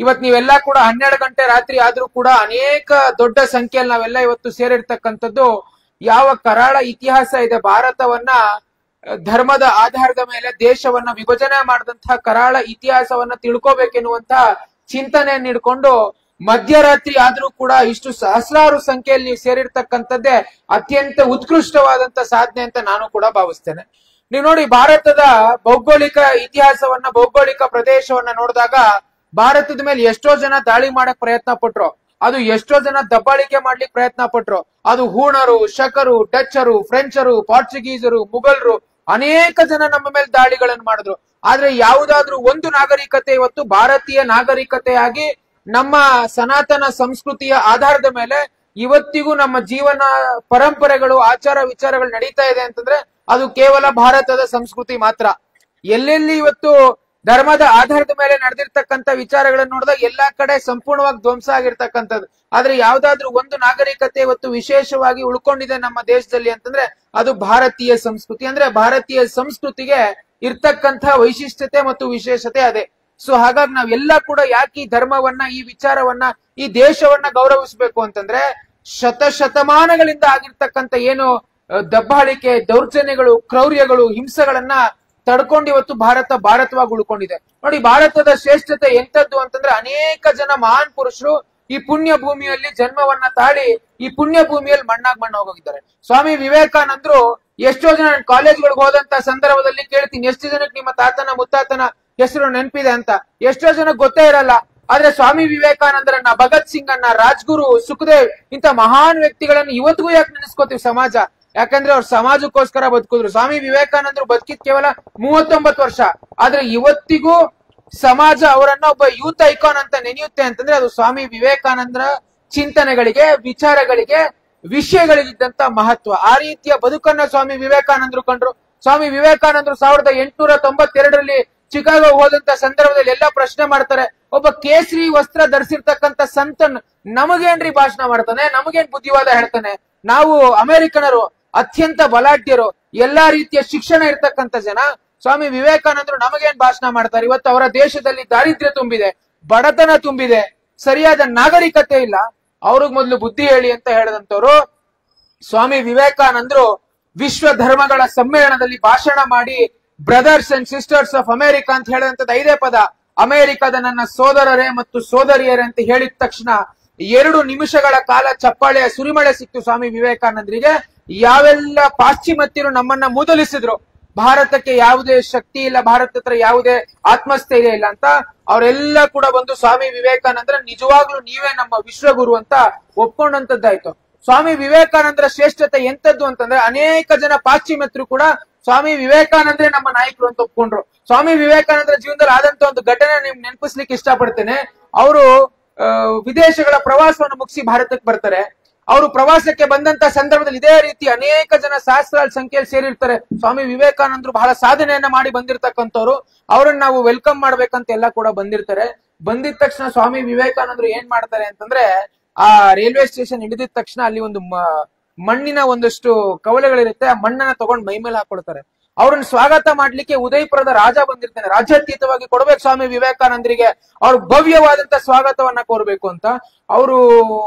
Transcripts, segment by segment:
ಇವತ್ ನೀವೆಲ್ಲ ಕೂಡ 12 ಗಂಟೆ ರಾತ್ರಿ ಆದ್ರೂ ಕೂಡ ಅನೇಕ ದೊಡ್ಡ ಸಂಖ್ಯೆಯಲ್ಲಿ ನಾವೆಲ್ಲ ಇವತ್ತು ಸೇರಿರ್ತಕ್ಕಂಥದ್ದು ಯಾವ ಕರಾಳ ಇತಿಹಾಸ ಇದೆ ಭಾರತವನ್ನ ಧರ್ಮದ ಆಧಾರದ ಮೇಲೆ ದೇಶವನ್ನ ವಿಭಜನೆ ಮಾಡಿದಂತಹ ಕರಾಳ ಇತಿಹಾಸವನ್ನ ತಿಳ್ಕೋಬೇಕೆನ್ನುವಂತಹ ಚಿಂತನೆಯನ್ನು ಇಟ್ಕೊಂಡು ಮಧ್ಯರಾತ್ರಿ ಆದ್ರೂ ಕೂಡ ಇಷ್ಟು ಸಹಸ್ರಾರು ಸಂಖ್ಯೆಯಲ್ಲಿ ನೀವು ಸೇರಿರ್ತಕ್ಕಂಥದ್ದೇ ಅತ್ಯಂತ ಉತ್ಕೃಷ್ಟವಾದಂತ ಸಾಧನೆ ಅಂತ ನಾನು ಕೂಡ ಭಾವಿಸ್ತೇನೆ. ನೀವು ನೋಡಿ, ಭಾರತದ ಭೌಗೋಳಿಕ ಇತಿಹಾಸವನ್ನ, ಭೌಗೋಳಿಕ ಪ್ರದೇಶವನ್ನ ನೋಡಿದಾಗ ಭಾರತದ ಮೇಲೆ ಎಷ್ಟೋ ಜನ ದಾಳಿ ಮಾಡಕ್ ಪ್ರಯತ್ನ ಪಟ್ರು, ಅದು ಎಷ್ಟೋ ಜನ ದಬ್ಬಾಳಿಕೆ ಮಾಡ್ಲಿಕ್ಕೆ ಪ್ರಯತ್ನ ಪಟ್ರು. ಅದು ಹೂಣರು, ಶಕರು, ಡಚ್ಚರು, ಫ್ರೆಂಚರು, ಪೋರ್ಚುಗೀಸರು, ಮುಘಲರು, ಅನೇಕ ಜನ ನಮ್ಮ ಮೇಲೆ ದಾಳಿಗಳನ್ನು ಮಾಡಿದ್ರು. ಆದ್ರೆ ಯಾವುದಾದ್ರೂ ಒಂದು ನಾಗರಿಕತೆ ಇವತ್ತು ಭಾರತೀಯ ನಾಗರಿಕತೆಯಾಗಿ ನಮ್ಮ ಸನಾತನ ಸಂಸ್ಕೃತಿಯ ಆಧಾರದ ಮೇಲೆ ಇವತ್ತಿಗೂ ನಮ್ಮ ಜೀವನ ಪರಂಪರೆಗಳು, ಆಚಾರ ವಿಚಾರಗಳು ನಡೀತಾ ಇದೆ ಅಂತಂದ್ರೆ ಅದು ಕೇವಲ ಭಾರತದ ಸಂಸ್ಕೃತಿ ಮಾತ್ರ. ಎಲ್ಲೆಲ್ಲಿ ಇವತ್ತು ಧರ್ಮದ ಆಧಾರದ ಮೇಲೆ ನಡೆದಿರ್ತಕ್ಕಂಥ ವಿಚಾರಗಳನ್ನು ನೋಡಿದಾಗ ಎಲ್ಲಾ ಕಡೆ ಸಂಪೂರ್ಣವಾಗಿ ಧ್ವಂಸ ಆಗಿರ್ತಕ್ಕಂಥದ್ದು. ಆದ್ರೆ ಯಾವ್ದಾದ್ರು ಒಂದು ನಾಗರಿಕತೆ ಇವತ್ತು ವಿಶೇಷವಾಗಿ ಉಳ್ಕೊಂಡಿದೆ ನಮ್ಮ ದೇಶದಲ್ಲಿ ಅಂತಂದ್ರೆ ಅದು ಭಾರತೀಯ ಸಂಸ್ಕೃತಿ. ಅಂದ್ರೆ ಭಾರತೀಯ ಸಂಸ್ಕೃತಿಗೆ ಇರ್ತಕ್ಕಂಥ ವೈಶಿಷ್ಟ್ಯತೆ ಮತ್ತು ವಿಶೇಷತೆ ಅದೇ. ಸೊ ಹಾಗಾಗಿ ನಾವೆಲ್ಲ ಕೂಡ ಯಾಕೆ ಈ ಧರ್ಮವನ್ನ, ಈ ವಿಚಾರವನ್ನ, ಈ ದೇಶವನ್ನ ಗೌರವಿಸಬೇಕು ಅಂತಂದ್ರೆ ಶತಮಾನಗಳಿಂದ ಆಗಿರ್ತಕ್ಕಂಥ ಏನು ದಬ್ಬಾಳಿಕೆ, ದೌರ್ಜನ್ಯಗಳು, ಕ್ರೌರ್ಯಗಳು, ಹಿಂಸೆಗಳನ್ನ ತಡ್ಕೊಂಡು ಇವತ್ತು ಭಾರತವಾಗಿ ಉಳ್ಕೊಂಡಿದೆ. ನೋಡಿ, ಭಾರತದ ಶ್ರೇಷ್ಠತೆ ಎಂತದ್ದು ಅಂತಂದ್ರೆ ಅನೇಕ ಜನ ಮಹಾನ್ ಪುರುಷರು ಈ ಪುಣ್ಯ ಭೂಮಿಯಲ್ಲಿ ಜನ್ಮವನ್ನ ತಾಳಿ ಈ ಪುಣ್ಯ ಭೂಮಿಯಲ್ಲಿ ಮಣ್ಣಾಗೋಗಿದ್ದಾರೆ. ಸ್ವಾಮಿ ವಿವೇಕಾನಂದರು ಎಷ್ಟೋ ಜನ ಕಾಲೇಜ್ಗಳಿಗೆ ಹೋದಂತ ಸಂದರ್ಭದಲ್ಲಿ ಕೇಳ್ತೀನಿ, ಎಷ್ಟು ಜನಕ್ಕೆ ನಿಮ್ಮ ತಾತನ ಮುತ್ತಾತನ ಹೆಸರು ನೆನಪಿದೆ ಅಂತ. ಎಷ್ಟೋ ಜನಕ್ಕೆ ಗೊತ್ತೇ ಇರಲ್ಲ. ಆದ್ರೆ ಸ್ವಾಮಿ ವಿವೇಕಾನಂದರನ್ನ, ಭಗತ್ ಸಿಂಗ್ ಅನ್ನ, ರಾಜ್ಗುರು, ಸುಖದೇವ್ ಇಂತ ಮಹಾನ್ ವ್ಯಕ್ತಿಗಳನ್ನ ಇವತ್ತಿಗೂ ಯಾಕೆ ನೆನೆಸ್ಕೋತೀವಿ ಸಮಾಜ? ಯಾಕಂದ್ರೆ ಅವ್ರು ಸಮಾಜಕ್ಕೋಸ್ಕರ ಬದುಕಿದ್ರು. ಸ್ವಾಮಿ ವಿವೇಕಾನಂದರು ಬದುಕಿದ್ ಕೇವಲ 39 ವರ್ಷ. ಆದ್ರೆ ಇವತ್ತಿಗೂ ಸಮಾಜ ಅವರನ್ನ ಒಬ್ಬ ಯೂತ್ ಐಕಾನ್ ಅಂತ ನೆನೆಯುತ್ತೆ ಅಂತಂದ್ರೆ ಅದು ಸ್ವಾಮಿ ವಿವೇಕಾನಂದರ ಚಿಂತನೆಗಳಿಗೆ, ವಿಚಾರಗಳಿಗೆ, ವಿಷಯಗಳಿಗಿದ್ದಂತ ಮಹತ್ವ. ಆ ರೀತಿಯ ಬದುಕನ್ನ ಸ್ವಾಮಿ ವಿವೇಕಾನಂದರು ಕಂಡ್ರು. ಸ್ವಾಮಿ ವಿವೇಕಾನಂದರು 1892ರಲ್ಲಿ ಚಿಕಾಗೋ ಹೋದಂತ ಸಂದರ್ಭದಲ್ಲಿ ಎಲ್ಲ ಪ್ರಶ್ನೆ ಮಾಡ್ತಾರೆ, ಒಬ್ಬ ಕೇಸರಿ ವಸ್ತ್ರ ಧರಿಸಿರ್ತಕ್ಕಂಥ ಸಂತನ್ ನಮಗೇನ್ರಿ ಭಾಷಣ ಮಾಡ್ತಾನೆ, ನಮಗೇನ್ ಬುದ್ಧಿವಾದ ಹೇಳ್ತಾನೆ? ನಾವು ಅಮೆರಿಕನರು, ಅತ್ಯಂತ ಬಲಾಢ್ಯರು, ಎಲ್ಲಾ ರೀತಿಯ ಶಿಕ್ಷಣ ಇರ್ತಕ್ಕಂಥ ಜನ, ಸ್ವಾಮಿ ವಿವೇಕಾನಂದರು ನಮಗೇನ್ ಭಾಷಣ ಮಾಡ್ತಾರೆ? ಇವತ್ತು ಅವರ ದೇಶದಲ್ಲಿ ದಾರಿದ್ರ್ಯ ತುಂಬಿದೆ, ಬಡತನ ತುಂಬಿದೆ, ಸರಿಯಾದ ನಾಗರಿಕತೆ ಇಲ್ಲ. ಅವ್ರಿಗೆ ಮೊದಲು ಬುದ್ಧಿ ಹೇಳಿ ಅಂತ ಹೇಳಿದಂತವ್ರು ಸ್ವಾಮಿ ವಿವೇಕಾನಂದರು ವಿಶ್ವ ಧರ್ಮಗಳ ಸಮ್ಮೇಳನದಲ್ಲಿ ಭಾಷಣ ಮಾಡಿ brothers and sisters of America ಅಂತ ಹೇಳಿದಂತದ್ದು 5 ಪದ. ಅಮೆರಿಕದ ನನ್ನ ಸೋದರರೇ ಮತ್ತು ಸೋದರಿಯರೇ ಅಂತ ಹೇಳಿದ ತಕ್ಷಣ 2 ನಿಮಿಷಗಳ ಕಾಲ ಚಪ್ಪಾಳೆಯ ಸುರಿಮಳೆ ಸಿಕ್ತು ಸ್ವಾಮಿ ವಿವೇಕಾನಂದರಿಗೆ. ಯಾವೆಲ್ಲ ಪಾಶ್ಚಿಮಾತ್ಯರು ನಮ್ಮನ್ನ ಮೂದಲಿಸಿದ್ರು, ಭಾರತಕ್ಕೆ ಯಾವುದೇ ಶಕ್ತಿ ಇಲ್ಲ, ಭಾರತ ಹತ್ರ ಯಾವುದೇ ಆತ್ಮಸ್ಥೈರ್ಯ ಇಲ್ಲ ಅಂತ, ಅವರೆಲ್ಲ ಕೂಡ ಬಂದು ಸ್ವಾಮಿ ವಿವೇಕಾನಂದರ ನಿಜವಾಗ್ಲೂ ನೀವೇ ನಮ್ಮ ವಿಶ್ವಗುರು ಅಂತ ಒಪ್ಕೊಂಡಂತದ್ದಾಯ್ತು. ಸ್ವಾಮಿ ವಿವೇಕಾನಂದರ ಶ್ರೇಷ್ಠತೆ ಎಂತದ್ದು ಅಂತಂದ್ರೆ ಅನೇಕ ಜನ ಪಾಶ್ಚಿಮಾತ್ಯರು ಕೂಡ ಸ್ವಾಮಿ ವಿವೇಕಾನಂದ್ರೆ ನಮ್ಮ ನಾಯಕರು ಅಂತ ಒಪ್ಕೊಂಡ್ರು. ಸ್ವಾಮಿ ವಿವೇಕಾನಂದರ ಜೀವನದಲ್ಲಿ ಆದಂತ ಒಂದು ಘಟನೆ ನಿಮ್ಗೆ ನೆನಪಿಸ್ಲಿಕ್ಕೆ ಇಷ್ಟಪಡ್ತೇನೆ. ಅವರು ವಿದೇಶಗಳ ಪ್ರವಾಸವನ್ನು ಮುಗಿಸಿ ಭಾರತಕ್ಕೆ ಬರ್ತಾರೆ. ಅವರು ಪ್ರವಾಸಕ್ಕೆ ಬಂದಂತ ಸಂದರ್ಭದಲ್ಲಿ ಇದೇ ರೀತಿ ಅನೇಕ ಜನ ಸಹಸ್ರಾರ ಸಂಖ್ಯೆಯಲ್ಲಿ ಸೇರಿರ್ತಾರೆ. ಸ್ವಾಮಿ ವಿವೇಕಾನಂದರು ಬಹಳ ಸಾಧನೆಯನ್ನ ಮಾಡಿ ಬಂದಿರತಕ್ಕಂಥವ್ರು, ಅವರನ್ನ ನಾವು ವೆಲ್ಕಮ್ ಮಾಡ್ಬೇಕಂತ ಎಲ್ಲ ಕೂಡ ಬಂದಿರ್ತಾರೆ. ಬಂದಿದ ತಕ್ಷಣ ಸ್ವಾಮಿ ವಿವೇಕಾನಂದರು ಏನ್ ಮಾಡ್ತಾರೆ ಅಂತಂದ್ರೆ, ಆ ರೈಲ್ವೆ ಸ್ಟೇಷನ್ ಹಿಡಿದಿದ ತಕ್ಷಣ ಅಲ್ಲಿ ಒಂದು ಮಣ್ಣಿನ ಒಂದಷ್ಟು ಕವಲೆಗಳಿರುತ್ತೆ, ಆ ಮಣ್ಣನ್ನ ತಗೊಂಡು ಮೈ ಮೇಲೆ ಹಾಕೊಳ್ತಾರೆ. ಅವ್ರನ್ನ ಸ್ವಾಗತ ಮಾಡ್ಲಿಕ್ಕೆ ಉದಯಪುರದ ರಾಜ ಬಂದಿರ್ತಾನೆ. ರಾಜ್ಯಾತೀತವಾಗಿ ಕೊಡ್ಬೇಕು ಸ್ವಾಮಿ ವಿವೇಕಾನಂದರಿಗೆ, ಅವ್ರ ಭವ್ಯವಾದಂತ ಸ್ವಾಗತವನ್ನ ಕೋರ್ಬೇಕು ಅಂತ. ಅವರು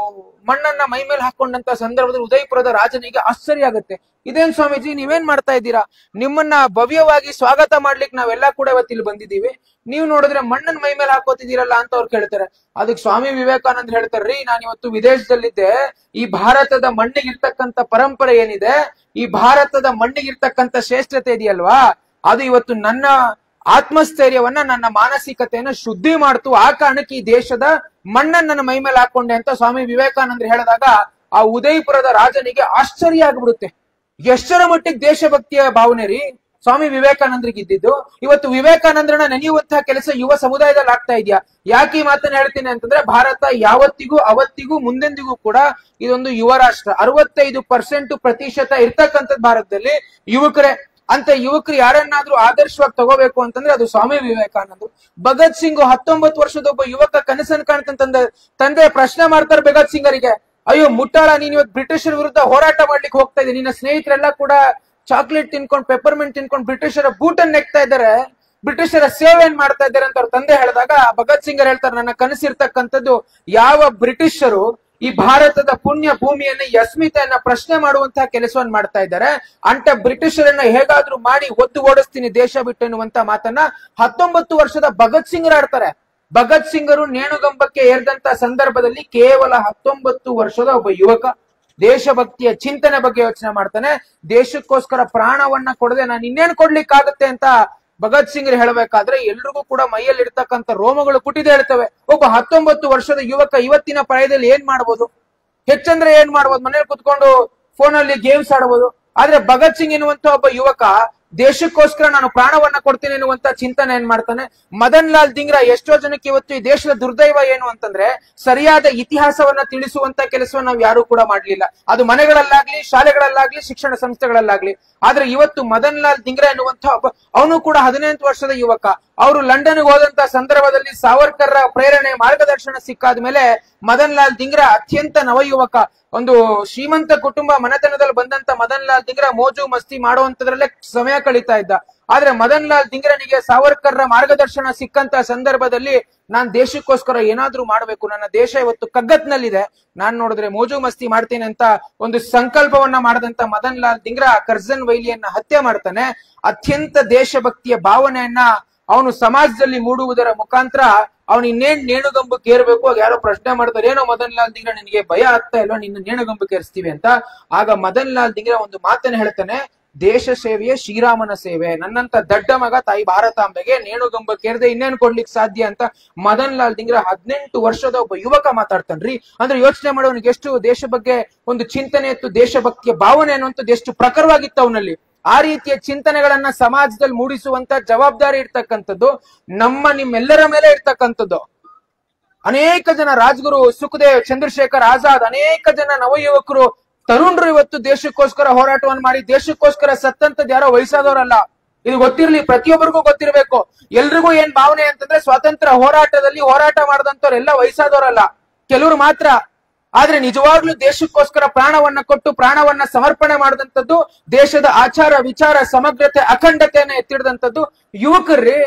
ಮಣ್ಣನ್ನ ಮೈ ಮೇಲೆ ಹಾಕೊಂಡಂತ ಸಂದರ್ಭದಲ್ಲಿ ಉದಯಪುರದ ರಾಜನಿಗೆ ಆಶ್ಚರ್ಯ ಆಗುತ್ತೆ. ಇದೇನ್ ಸ್ವಾಮೀಜಿ ನೀವೇನ್ ಮಾಡ್ತಾ ಇದ್ದೀರಾ? ನಿಮ್ಮನ್ನ ಭವ್ಯವಾಗಿ ಸ್ವಾಗತ ಮಾಡ್ಲಿಕ್ಕೆ ನಾವೆಲ್ಲ ಕೂಡ ಇವತ್ತಿಲ್ಲಿ ಬಂದಿದ್ದೀವಿ, ನೀವು ನೋಡಿದ್ರೆ ಮಣ್ಣನ್ ಮೈ ಮೇಲೆ ಹಾಕೋತಿದ್ದೀರಲ್ಲ ಅಂತ ಅವ್ರು ಕೇಳ್ತಾರೆ. ಅದಕ್ಕೆ ಸ್ವಾಮಿ ವಿವೇಕಾನಂದ ಹೇಳ್ತಾರ್ರಿ, ನಾನು ಇವತ್ತು ವಿದೇಶದಲ್ಲಿದ್ದೆ, ಈ ಭಾರತದ ಮಣ್ಣಿಗಿರ್ತಕ್ಕಂಥ ಪರಂಪರೆ ಏನಿದೆ, ಈ ಭಾರತದ ಮಣ್ಣಿಗಿರ್ತಕ್ಕಂಥ ಶ್ರೇಷ್ಠತೆ ಇದೆಯಲ್ವಾ, ಅದು ಇವತ್ತು ನನ್ನ ಆತ್ಮಸ್ಥೈರ್ಯವನ್ನ, ನನ್ನ ಮಾನಸಿಕತೆಯನ್ನ ಶುದ್ಧಿ ಮಾಡ್ತು. ಆ ಕಾರಣಕ್ಕೆ ಈ ದೇಶದ ಮಣ್ಣನ್ನ ನನ್ನ ಮೈ ಮೇಲೆ ಹಾಕೊಂಡೆ ಅಂತ ಸ್ವಾಮಿ ವಿವೇಕಾನಂದರು ಹೇಳಿದಾಗ ಆ ಉದಯಪುರದ ರಾಜನಿಗೆ ಆಶ್ಚರ್ಯ ಆಗ್ಬಿಡುತ್ತೆ. ಎಷ್ಟರ ಮಟ್ಟಿಗೆ ದೇಶಭಕ್ತಿಯ ಭಾವನೆ ರೀ ಸ್ವಾಮಿ ವಿವೇಕಾನಂದರಿಗೆ ಇದ್ದಿದ್ದು. ಇವತ್ತು ವಿವೇಕಾನಂದರನ್ನ ನೆನೆಯುವಂತಹ ಕೆಲಸ ಯುವ ಸಮುದಾಯದಲ್ಲಿ ಆಗ್ತಾ ಇದೆಯಾ? ಯಾಕೆ ಈ ಮಾತನ್ನ ಹೇಳ್ತೀನಿ ಅಂತಂದ್ರೆ, ಭಾರತ ಯಾವತ್ತಿಗೂ ಅವತ್ತಿಗೂ ಮುಂದೆಂದಿಗೂ ಕೂಡ ಇದೊಂದು ಯುವ ರಾಷ್ಟ್ರ. 65% ಇರ್ತಕ್ಕಂಥದ್ದು ಭಾರತದಲ್ಲಿ ಯುವಕರೇ. ಅಂತ ಯುವಕರು ಯಾರನ್ನಾದ್ರೂ ಆದರ್ಶವಾಗಿ ತಗೋಬೇಕು ಅಂತಂದ್ರೆ ಅದು ಸ್ವಾಮಿ ವಿವೇಕಾನಂದರು. ಭಗತ್ ಸಿಂಗ್ 19 ವರ್ಷದ ಒಬ್ಬ ಯುವಕ ಕನಸನ್ನು ಕಾಣ್ತಂತ ತಂದೆ ಪ್ರಶ್ನೆ ಮಾಡ್ತಾರೆ ಭಗತ್ ಸಿಂಗರಿಗೆ, ಅಯ್ಯೋ ಮುಟ್ಟಾಳ, ನೀನ್ ಇವತ್ತು ಬ್ರಿಟಿಷರ ವಿರುದ್ಧ ಹೋರಾಟ ಮಾಡ್ಲಿಕ್ಕೆ ಹೋಗ್ತಾ ಇದ್ದೀನಿ, ನಿನ್ನ ಸ್ನೇಹಿತರೆಲ್ಲ ಕೂಡ ಚಾಕ್ಲೇಟ್ ತಿನ್ಕೊಂಡು, ಪೆಪ್ಪರ್ಮೆಂಟ್ ತಿನ್ಕೊಂಡು ಬ್ರಿಟಿಷರ ಬೂಟನ್ನು ನೆಕ್ತಾ ಇದ್ದಾರೆ, ಬ್ರಿಟಿಷರ ಸೇವೆ ಏನ್ ಮಾಡ್ತಾ ಇದ್ದಾರೆ ಅಂತ ಅವ್ರ ತಂದೆ ಹೇಳಿದಾಗ ಭಗತ್ ಸಿಂಗ್ ಹೇಳ್ತಾರೆ, ನನ್ನ ಕನಸಿರ್ತಕ್ಕಂಥದ್ದು ಯಾವ ಬ್ರಿಟಿಷರು ಈ ಭಾರತದ ಪುಣ್ಯ ಭೂಮಿಯನ್ನ ಅಸ್ಮಿತೆಯನ್ನ ಪ್ರಶ್ನೆ ಮಾಡುವಂತಹ ಕೆಲಸವನ್ನ ಮಾಡ್ತಾ ಇದ್ದಾರೆ ಅಂತ ಬ್ರಿಟಿಷರನ್ನ ಹೇಗಾದ್ರೂ ಮಾಡಿ ಒದ್ದು ಓಡಿಸ್ತೀನಿ ದೇಶ ಬಿಟ್ಟು ಎನ್ನುವಂತ ಮಾತನ್ನ 19 ವರ್ಷದ ಭಗತ್ ಸಿಂಗ್ ಆಡ್ತಾರೆ. ಭಗತ್ ಸಿಂಗರು ನೇಣುಗಂಬಕ್ಕೆ ಏರಿದಂತ ಸಂದರ್ಭದಲ್ಲಿ ಕೇವಲ 19 ವರ್ಷದ ಒಬ್ಬ ಯುವಕ ದೇಶಭಕ್ತಿಯ ಚಿಂತನೆ ಬಗ್ಗೆ ಯೋಚನೆ ಮಾಡ್ತಾನೆ. ದೇಶಕ್ಕೋಸ್ಕರ ಪ್ರಾಣವನ್ನ ಕೊಡದೆ ನಾನು ಇನ್ನೇನ್ ಕೊಡ್ಲಿಕ್ಕಾಗತ್ತೆ ಅಂತ ಭಗತ್ ಸಿಂಗ್ ಹೇಳಬೇಕಾದ್ರೆ ಎಲ್ರಿಗೂ ಕೂಡ ಮೈಯಲ್ಲಿ ಇರ್ತಕ್ಕಂಥ ರೋಮಗಳು ಕುಟಿದೇ ಹೇಳ್ತವೆ. ಒಬ್ಬ 19 ವರ್ಷದ ಯುವಕ ಇವತ್ತಿನ ಪ್ರಾಯದಲ್ಲಿ ಏನ್ ಮಾಡ್ಬೋದು? ಹೆಚ್ಚಂದ್ರೆ ಏನ್ ಮಾಡ್ಬೋದು? ಮನೇಲಿ ಕುತ್ಕೊಂಡು ಫೋನಲ್ಲಿ ಗೇಮ್ಸ್ ಆಡಬಹುದು. ಆದ್ರೆ ಭಗತ್ ಸಿಂಗ್ ಎನ್ನುವಂತ ಒಬ್ಬ ಯುವಕ ದೇಶಕ್ಕೋಸ್ಕರ ನಾನು ಪ್ರಾಣವನ್ನ ಕೊಡ್ತೀನಿ ಎನ್ನುವಂತ ಚಿಂತನೆ ಏನ್ ಮಾಡ್ತಾನೆ. ಮದನ್ ಲಾಲ್ ದಿಂಗ್ರಾ ಎಷ್ಟೋ ಜನಕ್ಕೆ ಇವತ್ತು ಈ ದೇಶದ ದುರ್ದೈವ ಏನು ಅಂತಂದ್ರೆ ಸರಿಯಾದ ಇತಿಹಾಸವನ್ನ ತಿಳಿಸುವಂತ ಕೆಲಸವನ್ನ ನಾವು ಯಾರು ಕೂಡ ಮಾಡ್ಲಿಲ್ಲ. ಅದು ಮನೆಗಳಲ್ಲಾಗ್ಲಿ, ಶಾಲೆಗಳಲ್ಲಾಗ್ಲಿ, ಶಿಕ್ಷಣ ಸಂಸ್ಥೆಗಳಲ್ಲಾಗ್ಲಿ. ಆದ್ರೆ ಇವತ್ತು ಮದನ್ ಲಾಲ್ ದಿಂಗ್ರಾ ಎನ್ನುವಂತ ಅವನು ಕೂಡ 18 ವರ್ಷದ ಯುವಕ. ಅವರು ಲಂಡನ್ಗೆ ಹೋದಂತ ಸಂದರ್ಭದಲ್ಲಿ ಸಾವರ್ಕರ್ ಪ್ರೇರಣೆ ಮಾರ್ಗದರ್ಶನ ಸಿಕ್ಕಾದ ಮೇಲೆ ಮದನ್ ಲಾಲ್ ದಿಂಗ್ರಾ ಅತ್ಯಂತ ನವಯುವಕ, ಒಂದು ಶ್ರೀಮಂತ ಕುಟುಂಬ ಮನೆತನದಲ್ಲಿ ಬಂದಂತ ಮದನ್ ಲಾಲ್ ದಿಂಗ್ರಾ ಮೋಜು ಮಸ್ತಿ ಮಾಡುವಂತದ್ರಲ್ಲೇ ಸಮಯ ಕಳೀತಾ ಇದ್ದ. ಆದ್ರೆ ಮದನ್ ಲಾಲ್ ದಿಂಗ್ರನಿಗೆ ಸಾವರ್ಕರ್ ಮಾರ್ಗದರ್ಶನ ಸಿಕ್ಕಂತ ಸಂದರ್ಭದಲ್ಲಿ ನಾನ್ ದೇಶಕ್ಕೋಸ್ಕರ ಏನಾದ್ರೂ ಮಾಡ್ಬೇಕು, ನನ್ನ ದೇಶ ಇವತ್ತು ಕಗ್ಗತ್ನಲ್ಲಿದೆ, ನಾನ್ ನೋಡಿದ್ರೆ ಮೋಜು ಮಸ್ತಿ ಮಾಡ್ತೀನಿ ಅಂತ ಒಂದು ಸಂಕಲ್ಪವನ್ನ ಮಾಡದಂತ ಮದನ್ ಲಾಲ್ ದಿಂಗ್ರಾ ಕರ್ಜನ್ ವೈಲಿಯನ್ನ ಹತ್ಯೆ ಮಾಡ್ತಾನೆ. ಅತ್ಯಂತ ದೇಶಭಕ್ತಿಯ ಭಾವನೆಯನ್ನ ಅವನು ಸಮಾಜದಲ್ಲಿ ಮೂಡುವುದರ ಮುಖಾಂತರ ಅವನು ಇನ್ನೇನ್ ನೇಣುಗಂಬಕ್ಕೆ ಏರ್ಬೇಕು. ಆಗ ಯಾರೋ ಪ್ರಶ್ನೆ ಮಾಡ್ತಾರೆ, ಏನೋ ಮದನ್ ಲಾಲ್ ದಿಂಗ್ರಾ ನಿನಗೆ ಭಯ ಆಗ್ತಾ ಇಲ್ವಾ, ನಿನ್ನ ನೇಣುಗಂಬಕ್ಕೆ ಏರಿಸ್ತೀವಿ ಅಂತ. ಆಗ ಮದನ್ ಲಾಲ್ ದಿಂಗ್ರಾ ಒಂದು ಮಾತನ್ನ ಹೇಳ್ತಾನೆ, ದೇಶ ಸೇವೆಯೇ ಶ್ರೀರಾಮನ ಸೇವೆ, ನನ್ನಂತ ದಡ್ಡ ಮಗ ತಾಯಿ ಭಾರತಾಂಬೆಗೆ ನೇಣುಗಂಬಕ್ಕೆ ಏರ್ದೆ ಇನ್ನೇನ್ ಕೊಡ್ಲಿಕ್ಕೆ ಸಾಧ್ಯ ಅಂತ ಮದನ್ ಲಾಲ್ ದಿಂಗ್ರಾ 18 ವರ್ಷದ ಒಬ್ಬ ಯುವಕ ಮಾತಾಡ್ತಾನ್ರಿ. ಅಂದ್ರೆ ಯೋಚನೆ ಮಾಡೋನಿಗೆ ಎಷ್ಟು ದೇಶ ಬಗ್ಗೆ ಒಂದು ಚಿಂತನೆ ಇತ್ತು, ದೇಶಭಕ್ತಿಯ ಭಾವನೆ ಅನ್ನುವಂಥದ್ದು ಎಷ್ಟು ಪ್ರಖರವಾಗಿತ್ತು ಅವನಲ್ಲಿ. ಆ ರೀತಿಯ ಚಿಂತನೆಗಳನ್ನ ಸಮಾಜದಲ್ಲಿ ಮೂಡಿಸುವಂತ ಜವಾಬ್ದಾರಿ ಇರ್ತಕ್ಕಂಥದ್ದು ನಿಮ್ಮೆಲ್ಲರ ಮೇಲೆ ಇರ್ತಕ್ಕಂಥದ್ದು. ಅನೇಕ ಜನ ರಾಜ್ಗುರು ಸುಖದೇವ್, ಚಂದ್ರಶೇಖರ್ ಆಜಾದ್, ಅನೇಕ ಜನ ನವಯುವಕರು ತರುಣರು ಇವತ್ತು ದೇಶಕ್ಕೋಸ್ಕರ ಹೋರಾಟವನ್ನು ಮಾಡಿ ದೇಶಕ್ಕೋಸ್ಕರ ಸತ್ತಂತದ್ದು ಯಾರೋ ವಯಸ್ಸಾದವರಲ್ಲ. ಇದು ಗೊತ್ತಿರ್ಲಿ, ಪ್ರತಿಯೊಬ್ಬರಿಗೂ ಗೊತ್ತಿರಬೇಕು. ಎಲ್ರಿಗೂ ಏನ್ ಭಾವನೆ ಅಂತಂದ್ರೆ ಸ್ವಾತಂತ್ರ್ಯ ಹೋರಾಟದಲ್ಲಿ ಹೋರಾಟ ಮಾಡಿದಂತವ್ರೆಲ್ಲ ವಯಸ್ಸಾದವರಲ್ಲ, ಕೆಲವರು ಮಾತ್ರ. ಆದ್ರೆ ನಿಜವಾಗ್ಲೂ ದೇಶಕ್ಕೋಸ್ಕರ ಪ್ರಾಣವನ್ನ ಕೊಟ್ಟು ಪ್ರಾಣವನ್ನ ಸಮರ್ಪಣೆ ಮಾಡಿದಂಥದ್ದು, ದೇಶದ ಆಚಾರ ವಿಚಾರ ಸಮಗ್ರತೆ ಅಖಂಡತೆಯನ್ನ ಎತ್ತಿಡಿದಂಥದ್ದು ಯುವಕರ್ರಿ.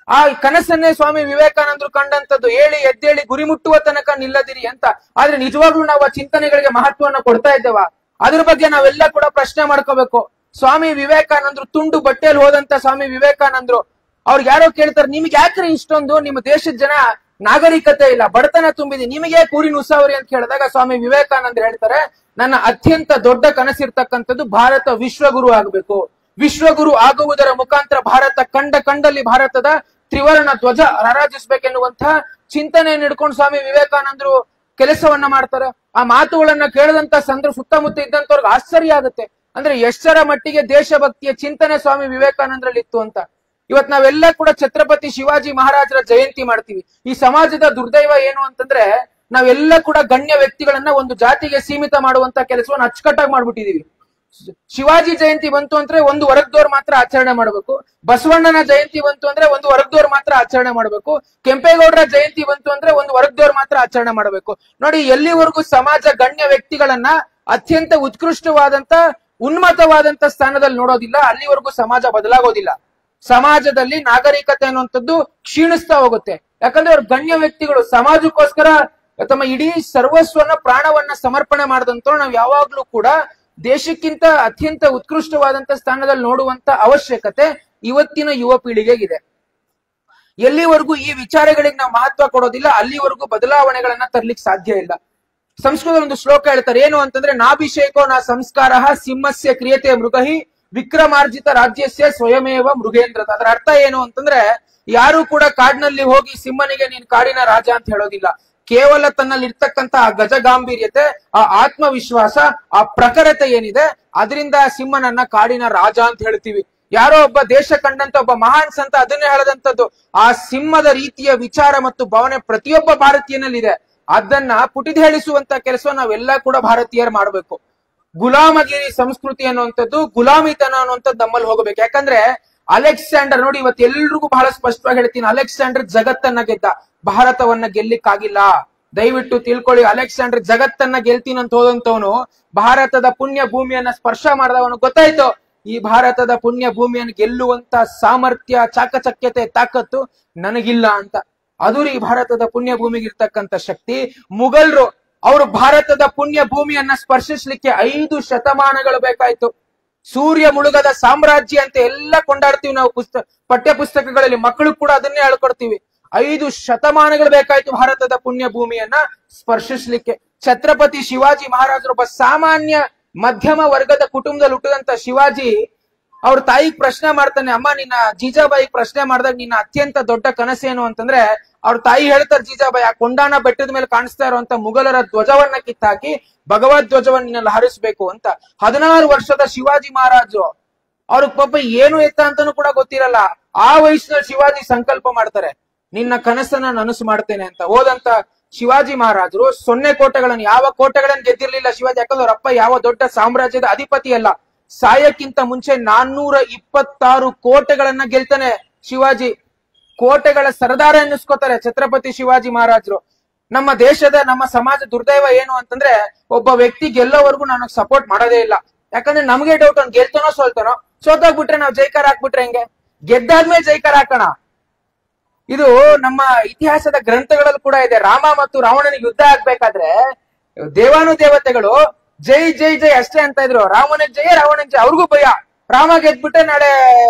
ಆ ಕನಸನ್ನೇ ಸ್ವಾಮಿ ವಿವೇಕಾನಂದರು ಕಂಡಂತದ್ದು, ಹೇಳಿ ಎದ್ದೇಳಿ ಗುರಿ ಮುಟ್ಟುವ ತನಕ ನಿಲ್ಲದಿರಿ ಅಂತ. ಆದ್ರೆ ನಿಜವಾಗ್ಲೂ ನಾವು ಆ ಚಿಂತನೆಗಳಿಗೆ ಮಹತ್ವವನ್ನು ಕೊಡ್ತಾ ಇದ್ದೇವ? ಅದ್ರ ಬಗ್ಗೆ ನಾವೆಲ್ಲ ಕೂಡ ಪ್ರಶ್ನೆ ಮಾಡ್ಕೋಬೇಕು. ಸ್ವಾಮಿ ವಿವೇಕಾನಂದರು ತುಂಡು ಬಟ್ಟೆಯಲ್ಲಿ ಹೋದಂತ ಸ್ವಾಮಿ ವಿವೇಕಾನಂದರು ಅವ್ರಿಗೆ ಯಾರೋ ಕೇಳ್ತಾರೆ, ನಿಮ್ಗೆ ಯಾಕ್ರಿ ಇಷ್ಟೊಂದು, ನಿಮ್ಮ ದೇಶದ ಜನ ನಾಗರಿಕತೆ ಇಲ್ಲ, ಬಡತನ ತುಂಬಿದೆ, ನಿಮಗೆ ಕೂರಿನ ಉಸಾವರಿ ಅಂತ ಕೇಳಿದಾಗ ಸ್ವಾಮಿ ವಿವೇಕಾನಂದರು ಹೇಳ್ತಾರೆ, ನನ್ನ ಅತ್ಯಂತ ದೊಡ್ಡ ಕನಸಿರ್ತಕ್ಕಂಥದ್ದು ಭಾರತ ವಿಶ್ವಗುರು ಆಗಬೇಕು. ವಿಶ್ವಗುರು ಆಗುವುದರ ಮುಖಾಂತರ ಭಾರತ ಕಂಡಲ್ಲಿ ಭಾರತದ ತ್ರಿವರ್ಣ ಧ್ವಜ ಹರಾಜಿಸಬೇಕೆನ್ನುವಂತಹ ಚಿಂತನೆಯನ್ನು ಹಿಡ್ಕೊಂಡು ಸ್ವಾಮಿ ವಿವೇಕಾನಂದರು ಕೆಲಸವನ್ನ ಮಾಡ್ತಾರೆ. ಆ ಮಾತುಗಳನ್ನ ಕೇಳಿದಂತ ಸುತ್ತಮುತ್ತ ಇದ್ದಂತವ್ರಿಗೆ ಆಶ್ಚರ್ಯ ಆಗುತ್ತೆ. ಅಂದ್ರೆ ಎಷ್ಟರ ಮಟ್ಟಿಗೆ ದೇಶಭಕ್ತಿಯ ಚಿಂತನೆ ಸ್ವಾಮಿ ವಿವೇಕಾನಂದರಲ್ಲಿ ಇತ್ತು ಅಂತ. ಇವತ್ ನಾವೆಲ್ಲ ಕೂಡ ಛತ್ರಪತಿ ಶಿವಾಜಿ ಮಹಾರಾಜರ ಜಯಂತಿ ಮಾಡ್ತೀವಿ. ಈ ಸಮಾಜದ ದುರ್ದೈವ ಏನು ಅಂತಂದ್ರೆ ನಾವೆಲ್ಲ ಕೂಡ ಗಣ್ಯ ವ್ಯಕ್ತಿಗಳನ್ನ ಒಂದು ಜಾತಿಗೆ ಸೀಮಿತ ಮಾಡುವಂತ ಕೆಲಸವನ್ನು ಅಚ್ಚುಕಟ್ಟಾಗಿ ಮಾಡ್ಬಿಟ್ಟಿದೀವಿ. ಶಿವಾಜಿ ಜಯಂತಿ ಬಂತು ಅಂದ್ರೆ ಒಂದು ವರ್ಗದವ್ರು ಮಾತ್ರ ಆಚರಣೆ ಮಾಡಬೇಕು, ಬಸವಣ್ಣನ ಜಯಂತಿ ಬಂತು ಅಂದ್ರೆ ಒಂದು ವರ್ಗದವ್ರು ಮಾತ್ರ ಆಚರಣೆ ಮಾಡಬೇಕು, ಕೆಂಪೇಗೌಡರ ಜಯಂತಿ ಬಂತು ಅಂದ್ರೆ ಒಂದು ವರ್ಗದವ್ರು ಮಾತ್ರ ಆಚರಣೆ ಮಾಡಬೇಕು. ನೋಡಿ, ಎಲ್ಲಿವರೆಗೂ ಸಮಾಜ ಗಣ್ಯ ವ್ಯಕ್ತಿಗಳನ್ನ ಅತ್ಯಂತ ಉತ್ಕೃಷ್ಟವಾದಂತ ಉನ್ನತವಾದಂತ ಸ್ಥಾನದಲ್ಲಿ ನೋಡೋದಿಲ್ಲ, ಅಲ್ಲಿವರೆಗೂ ಸಮಾಜ ಬದಲಾಗೋದಿಲ್ಲ. ಸಮಾಜದಲ್ಲಿ ನಾಗರಿಕತೆ ಅನ್ನುವಂಥದ್ದು ಕ್ಷೀಣಿಸ್ತಾ ಹೋಗುತ್ತೆ. ಯಾಕಂದ್ರೆ ಅವ್ರ ಗಣ್ಯ ವ್ಯಕ್ತಿಗಳು ಸಮಾಜಕ್ಕೋಸ್ಕರ ತಮ್ಮ ಇಡೀ ಸರ್ವಸ್ವನ ಪ್ರಾಣವನ್ನ ಸಮರ್ಪಣೆ ಮಾಡಿದಂತವ್ರು ನಾವು ಯಾವಾಗ್ಲೂ ಕೂಡ ದೇಶಕ್ಕಿಂತ ಅತ್ಯಂತ ಉತ್ಕೃಷ್ಟವಾದಂತ ಸ್ಥಾನದಲ್ಲಿ ನೋಡುವಂತ ಅವಶ್ಯಕತೆ ಇವತ್ತಿನ ಯುವ ಪೀಳಿಗೆಗಿದೆ. ಎಲ್ಲಿವರೆಗೂ ಈ ವಿಚಾರಗಳಿಗೆ ನಾವು ಮಹತ್ವ ಕೊಡೋದಿಲ್ಲ, ಅಲ್ಲಿವರೆಗೂ ಬದಲಾವಣೆಗಳನ್ನ ತರ್ಲಿಕ್ಕೆ ಸಾಧ್ಯ ಇಲ್ಲ. ಸಂಸ್ಕೃತದಲ್ಲಿ ಒಂದು ಶ್ಲೋಕ ಹೇಳ್ತಾರೆ, ಏನು ಅಂತಂದ್ರೆ, ನಾಭಿಷೇಕೋ ನಾ ಸಂಸ್ಕಾರ ಸಿಂಹಸ್ಯ ಕ್ರಿಯತೆ ಮೃಗಹಿ ವಿಕ್ರಮಾರ್ಜಿತ ರಾಜ್ಯಸ್ಯ ಸ್ವಯಮೇವ ಮೃಗೇಂದ್ರ. ಅದರ ಅರ್ಥ ಏನು ಅಂತಂದ್ರೆ, ಯಾರು ಕೂಡ ಕಾಡಿನಲ್ಲಿ ಹೋಗಿ ಸಿಂಹನಿಗೆ ನೀನ್ ಕಾಡಿನ ರಾಜ ಅಂತ ಹೇಳೋದಿಲ್ಲ. ಕೇವಲ ತನ್ನಲ್ಲಿ ಇರ್ತಕ್ಕಂತ ಆ ಗಜಗಾಂಭೀರ್ಯತೆ, ಆ ಆತ್ಮವಿಶ್ವಾಸ, ಆ ಪ್ರಖರತೆ ಏನಿದೆ, ಅದರಿಂದ ಸಿಂಹನನ್ನ ಕಾಡಿನ ರಾಜ ಅಂತ ಹೇಳ್ತೀವಿ. ಯಾರೋ ಒಬ್ಬ ದೇಶ ಕಂಡಂತ ಒಬ್ಬ ಮಹಾನ್ ಸಂತ ಅದನ್ನೇ ಹೇಳದಂತದ್ದು. ಆ ಸಿಂಹದ ರೀತಿಯ ವಿಚಾರ ಮತ್ತು ಭಾವನೆ ಪ್ರತಿಯೊಬ್ಬ ಭಾರತೀಯನಲ್ಲಿದೆ. ಅದನ್ನ ಪುಟಿದು ಹೇಳಿಸುವಂತ ಕೆಲಸ ನಾವೆಲ್ಲ ಕೂಡ ಭಾರತೀಯರು ಮಾಡ್ಬೇಕು. ಗುಲಾಮಗಿರಿ ಸಂಸ್ಕೃತಿ ಅನ್ನುವಂಥದ್ದು, ಗುಲಾಮಿತನ ಅನ್ನುವಂಥದ್ದು ನಮ್ಮಲ್ಲಿ ಹೋಗಬೇಕು. ಯಾಕಂದ್ರೆ ಅಲೆಕ್ಸಾಂಡರ್ ನೋಡಿ, ಇವತ್ತು ಎಲ್ರಿಗೂ ಬಹಳ ಸ್ಪಷ್ಟವಾಗಿ ಹೇಳ್ತೀನಿ, ಅಲೆಕ್ಸಾಂಡರ್ ಜಗತ್ತನ್ನ ಗೆದ್ದ, ಭಾರತವನ್ನ ಗೆಲ್ಲಿಕ್ಕಾಗಿಲ್ಲ. ದಯವಿಟ್ಟು ತಿಳ್ಕೊಳ್ಳಿ, ಅಲೆಕ್ಸಾಂಡರ್ ಜಗತ್ತನ್ನ ಗೆಲ್ತೀನಂತ ಹೋದಂತವನು ಭಾರತದ ಪುಣ್ಯ ಭೂಮಿಯನ್ನ ಸ್ಪರ್ಶ ಮಾಡಿದವನು ಗೊತ್ತಾಯ್ತು, ಈ ಭಾರತದ ಪುಣ್ಯ ಭೂಮಿಯನ್ನು ಗೆಲ್ಲುವಂತ ಸಾಮರ್ಥ್ಯ, ಚಾಕಚಕ್ಯತೆ, ತಾಕತ್ತು ನನಗಿಲ್ಲ ಅಂತ. ಅದು ಈ ಭಾರತದ ಪುಣ್ಯ ಭೂಮಿಗೆ ಇರ್ತಕ್ಕಂಥ ಶಕ್ತಿ. ಮುಘಲ್ರು ಅವರು ಭಾರತದ ಪುಣ್ಯ ಭೂಮಿಯನ್ನ ಸ್ಪರ್ಶಿಸ್ಲಿಕ್ಕೆ 5 ಶತಮಾನಗಳು ಬೇಕಾಯ್ತು. ಸೂರ್ಯ ಮುಳುಗದ ಸಾಮ್ರಾಜ್ಯ ಅಂತ ಎಲ್ಲ ಕೊಂಡಾಡ್ತೀವಿ ನಾವು ಪಠ್ಯ ಪುಸ್ತಕಗಳಲ್ಲಿ, ಮಕ್ಕಳು ಕೂಡ ಅದನ್ನೇ ಹೇಳ್ಕೊಡ್ತೀವಿ. 5 ಶತಮಾನಗಳು ಬೇಕಾಯ್ತು ಭಾರತದ ಪುಣ್ಯ ಭೂಮಿಯನ್ನ ಸ್ಪರ್ಶಿಸ್ಲಿಕ್ಕೆ. ಛತ್ರಪತಿ ಶಿವಾಜಿ ಮಹಾರಾಜರು ಒಬ್ಬ ಸಾಮಾನ್ಯ ಮಧ್ಯಮ ವರ್ಗದ ಕುಟುಂಬದಲ್ಲಿ ಹುಟ್ಟಿದಂತ ಶಿವಾಜಿ ಅವ್ರ ತಾಯಿಗೆ ಪ್ರಶ್ನೆ ಮಾಡ್ತಾನೆ, ಅಮ್ಮ ನಿನ್ನ ಜೀಜಾಬಾಯಿಗೆ ಪ್ರಶ್ನೆ ಮಾಡಿದಾಗ ನಿನ್ನ ಅತ್ಯಂತ ದೊಡ್ಡ ಕನಸೇನು ಅಂತಂದ್ರೆ, ಅವ್ರ ತಾಯಿ ಹೇಳ್ತಾರೆ, ಜೀಜಾಬಾಯಿ ಆ ಕೊಂಡಾನ ಬೆಟ್ಟದ ಮೇಲೆ ಕಾಣಿಸ್ತಾ ಇರುವಂತ ಮುಘಲರ ಧ್ವಜವನ್ನ ಕಿತ್ತಾಕಿ ಭಗವದ್ ಧ್ವಜವನ್ನ ಹಾರಿಸ್ಬೇಕು ಅಂತ. 16 ವರ್ಷದ ಶಿವಾಜಿ ಮಹಾರಾಜು ಅವ್ರಿಗೆ ಪಾಪ ಏನು ಎತ್ತ ಅಂತಾನು ಕೂಡ ಗೊತ್ತಿರಲ್ಲ. ಆ ವಯಸ್ಸಿನಲ್ಲಿ ಶಿವಾಜಿ ಸಂಕಲ್ಪ ಮಾಡ್ತಾರೆ, ನಿನ್ನ ಕನಸನ್ನ ನನಸು ಮಾಡ್ತೇನೆ ಅಂತ. ಹೋದಂತ ಶಿವಾಜಿ ಮಹಾರಾಜರು 0 ಕೋಟೆಗಳನ್ನು, ಯಾವ ಕೋಟೆಗಳನ್ನು ಗೆದ್ದಿರ್ಲಿಲ್ಲ ಶಿವಾಜಿ. ಯಾಕಂದ್ರೆ ಅವ್ರಪ್ಪ ಯಾವ ದೊಡ್ಡ ಸಾಮ್ರಾಜ್ಯದ ಅಧಿಪತಿ ಅಲ್ಲ. ಸಾಯಕ್ಕಿಂತ ಮುಂಚೆ 426 ಕೋಟೆಗಳನ್ನ ಗೆಲ್ತಾನೆ ಶಿವಾಜಿ. ಕೋಟೆಗಳ ಸರದಾರ ಎನ್ನಿಸ್ಕೋತಾರೆ ಛತ್ರಪತಿ ಶಿವಾಜಿ ಮಹಾರಾಜರು. ನಮ್ಮ ದೇಶದ, ನಮ್ಮ ಸಮಾಜ ದುರ್ದೈವ ಏನು ಅಂತಂದ್ರೆ, ಒಬ್ಬ ವ್ಯಕ್ತಿ ಗೆಲ್ಲೋವರೆಗೂ ನನಗೆ ಸಪೋರ್ಟ್ ಮಾಡೋದೇ ಇಲ್ಲ. ಯಾಕಂದ್ರೆ ನಮ್ಗೆ ಡೌಟ್, ಅವ್ನು ಗೆಲ್ತಾನೋ ಸೋಲ್ತಾನೋ. ಸೋತೋಗ್ಬಿಟ್ರೆ ನಾವು ಜೈಕಾರ ಹಾಕ್ಬಿಟ್ರೆ ಹೆಂಗೆ? ಗೆದ್ದಾದ್ಮೇಲೆ ಜೈಕಾರ ಹಾಕೋಣ. ಇದು ನಮ್ಮ ಇತಿಹಾಸದ ಗ್ರಂಥಗಳಲ್ಲಿ ಕೂಡ ಇದೆ. ರಾಮ ಮತ್ತು ರಾವಣನಿಗೆ ಯುದ್ಧ ಆಗ್ಬೇಕಾದ್ರೆ ದೇವಾನುದೇವತೆಗಳು ಜೈ ಜೈ ಜೈ ಅಷ್ಟೇ ಅಂತ ಇದ್ರು. ರಾವಣನಿಗೆ ಜಯ, ರಾವಣನಿಗೆ ಜಯ. ಅವ್ರಿಗೂ ಭಯ, ರಾಮ ಗೆದ್ಬಿಟ್ರೆ ನಾಳೆ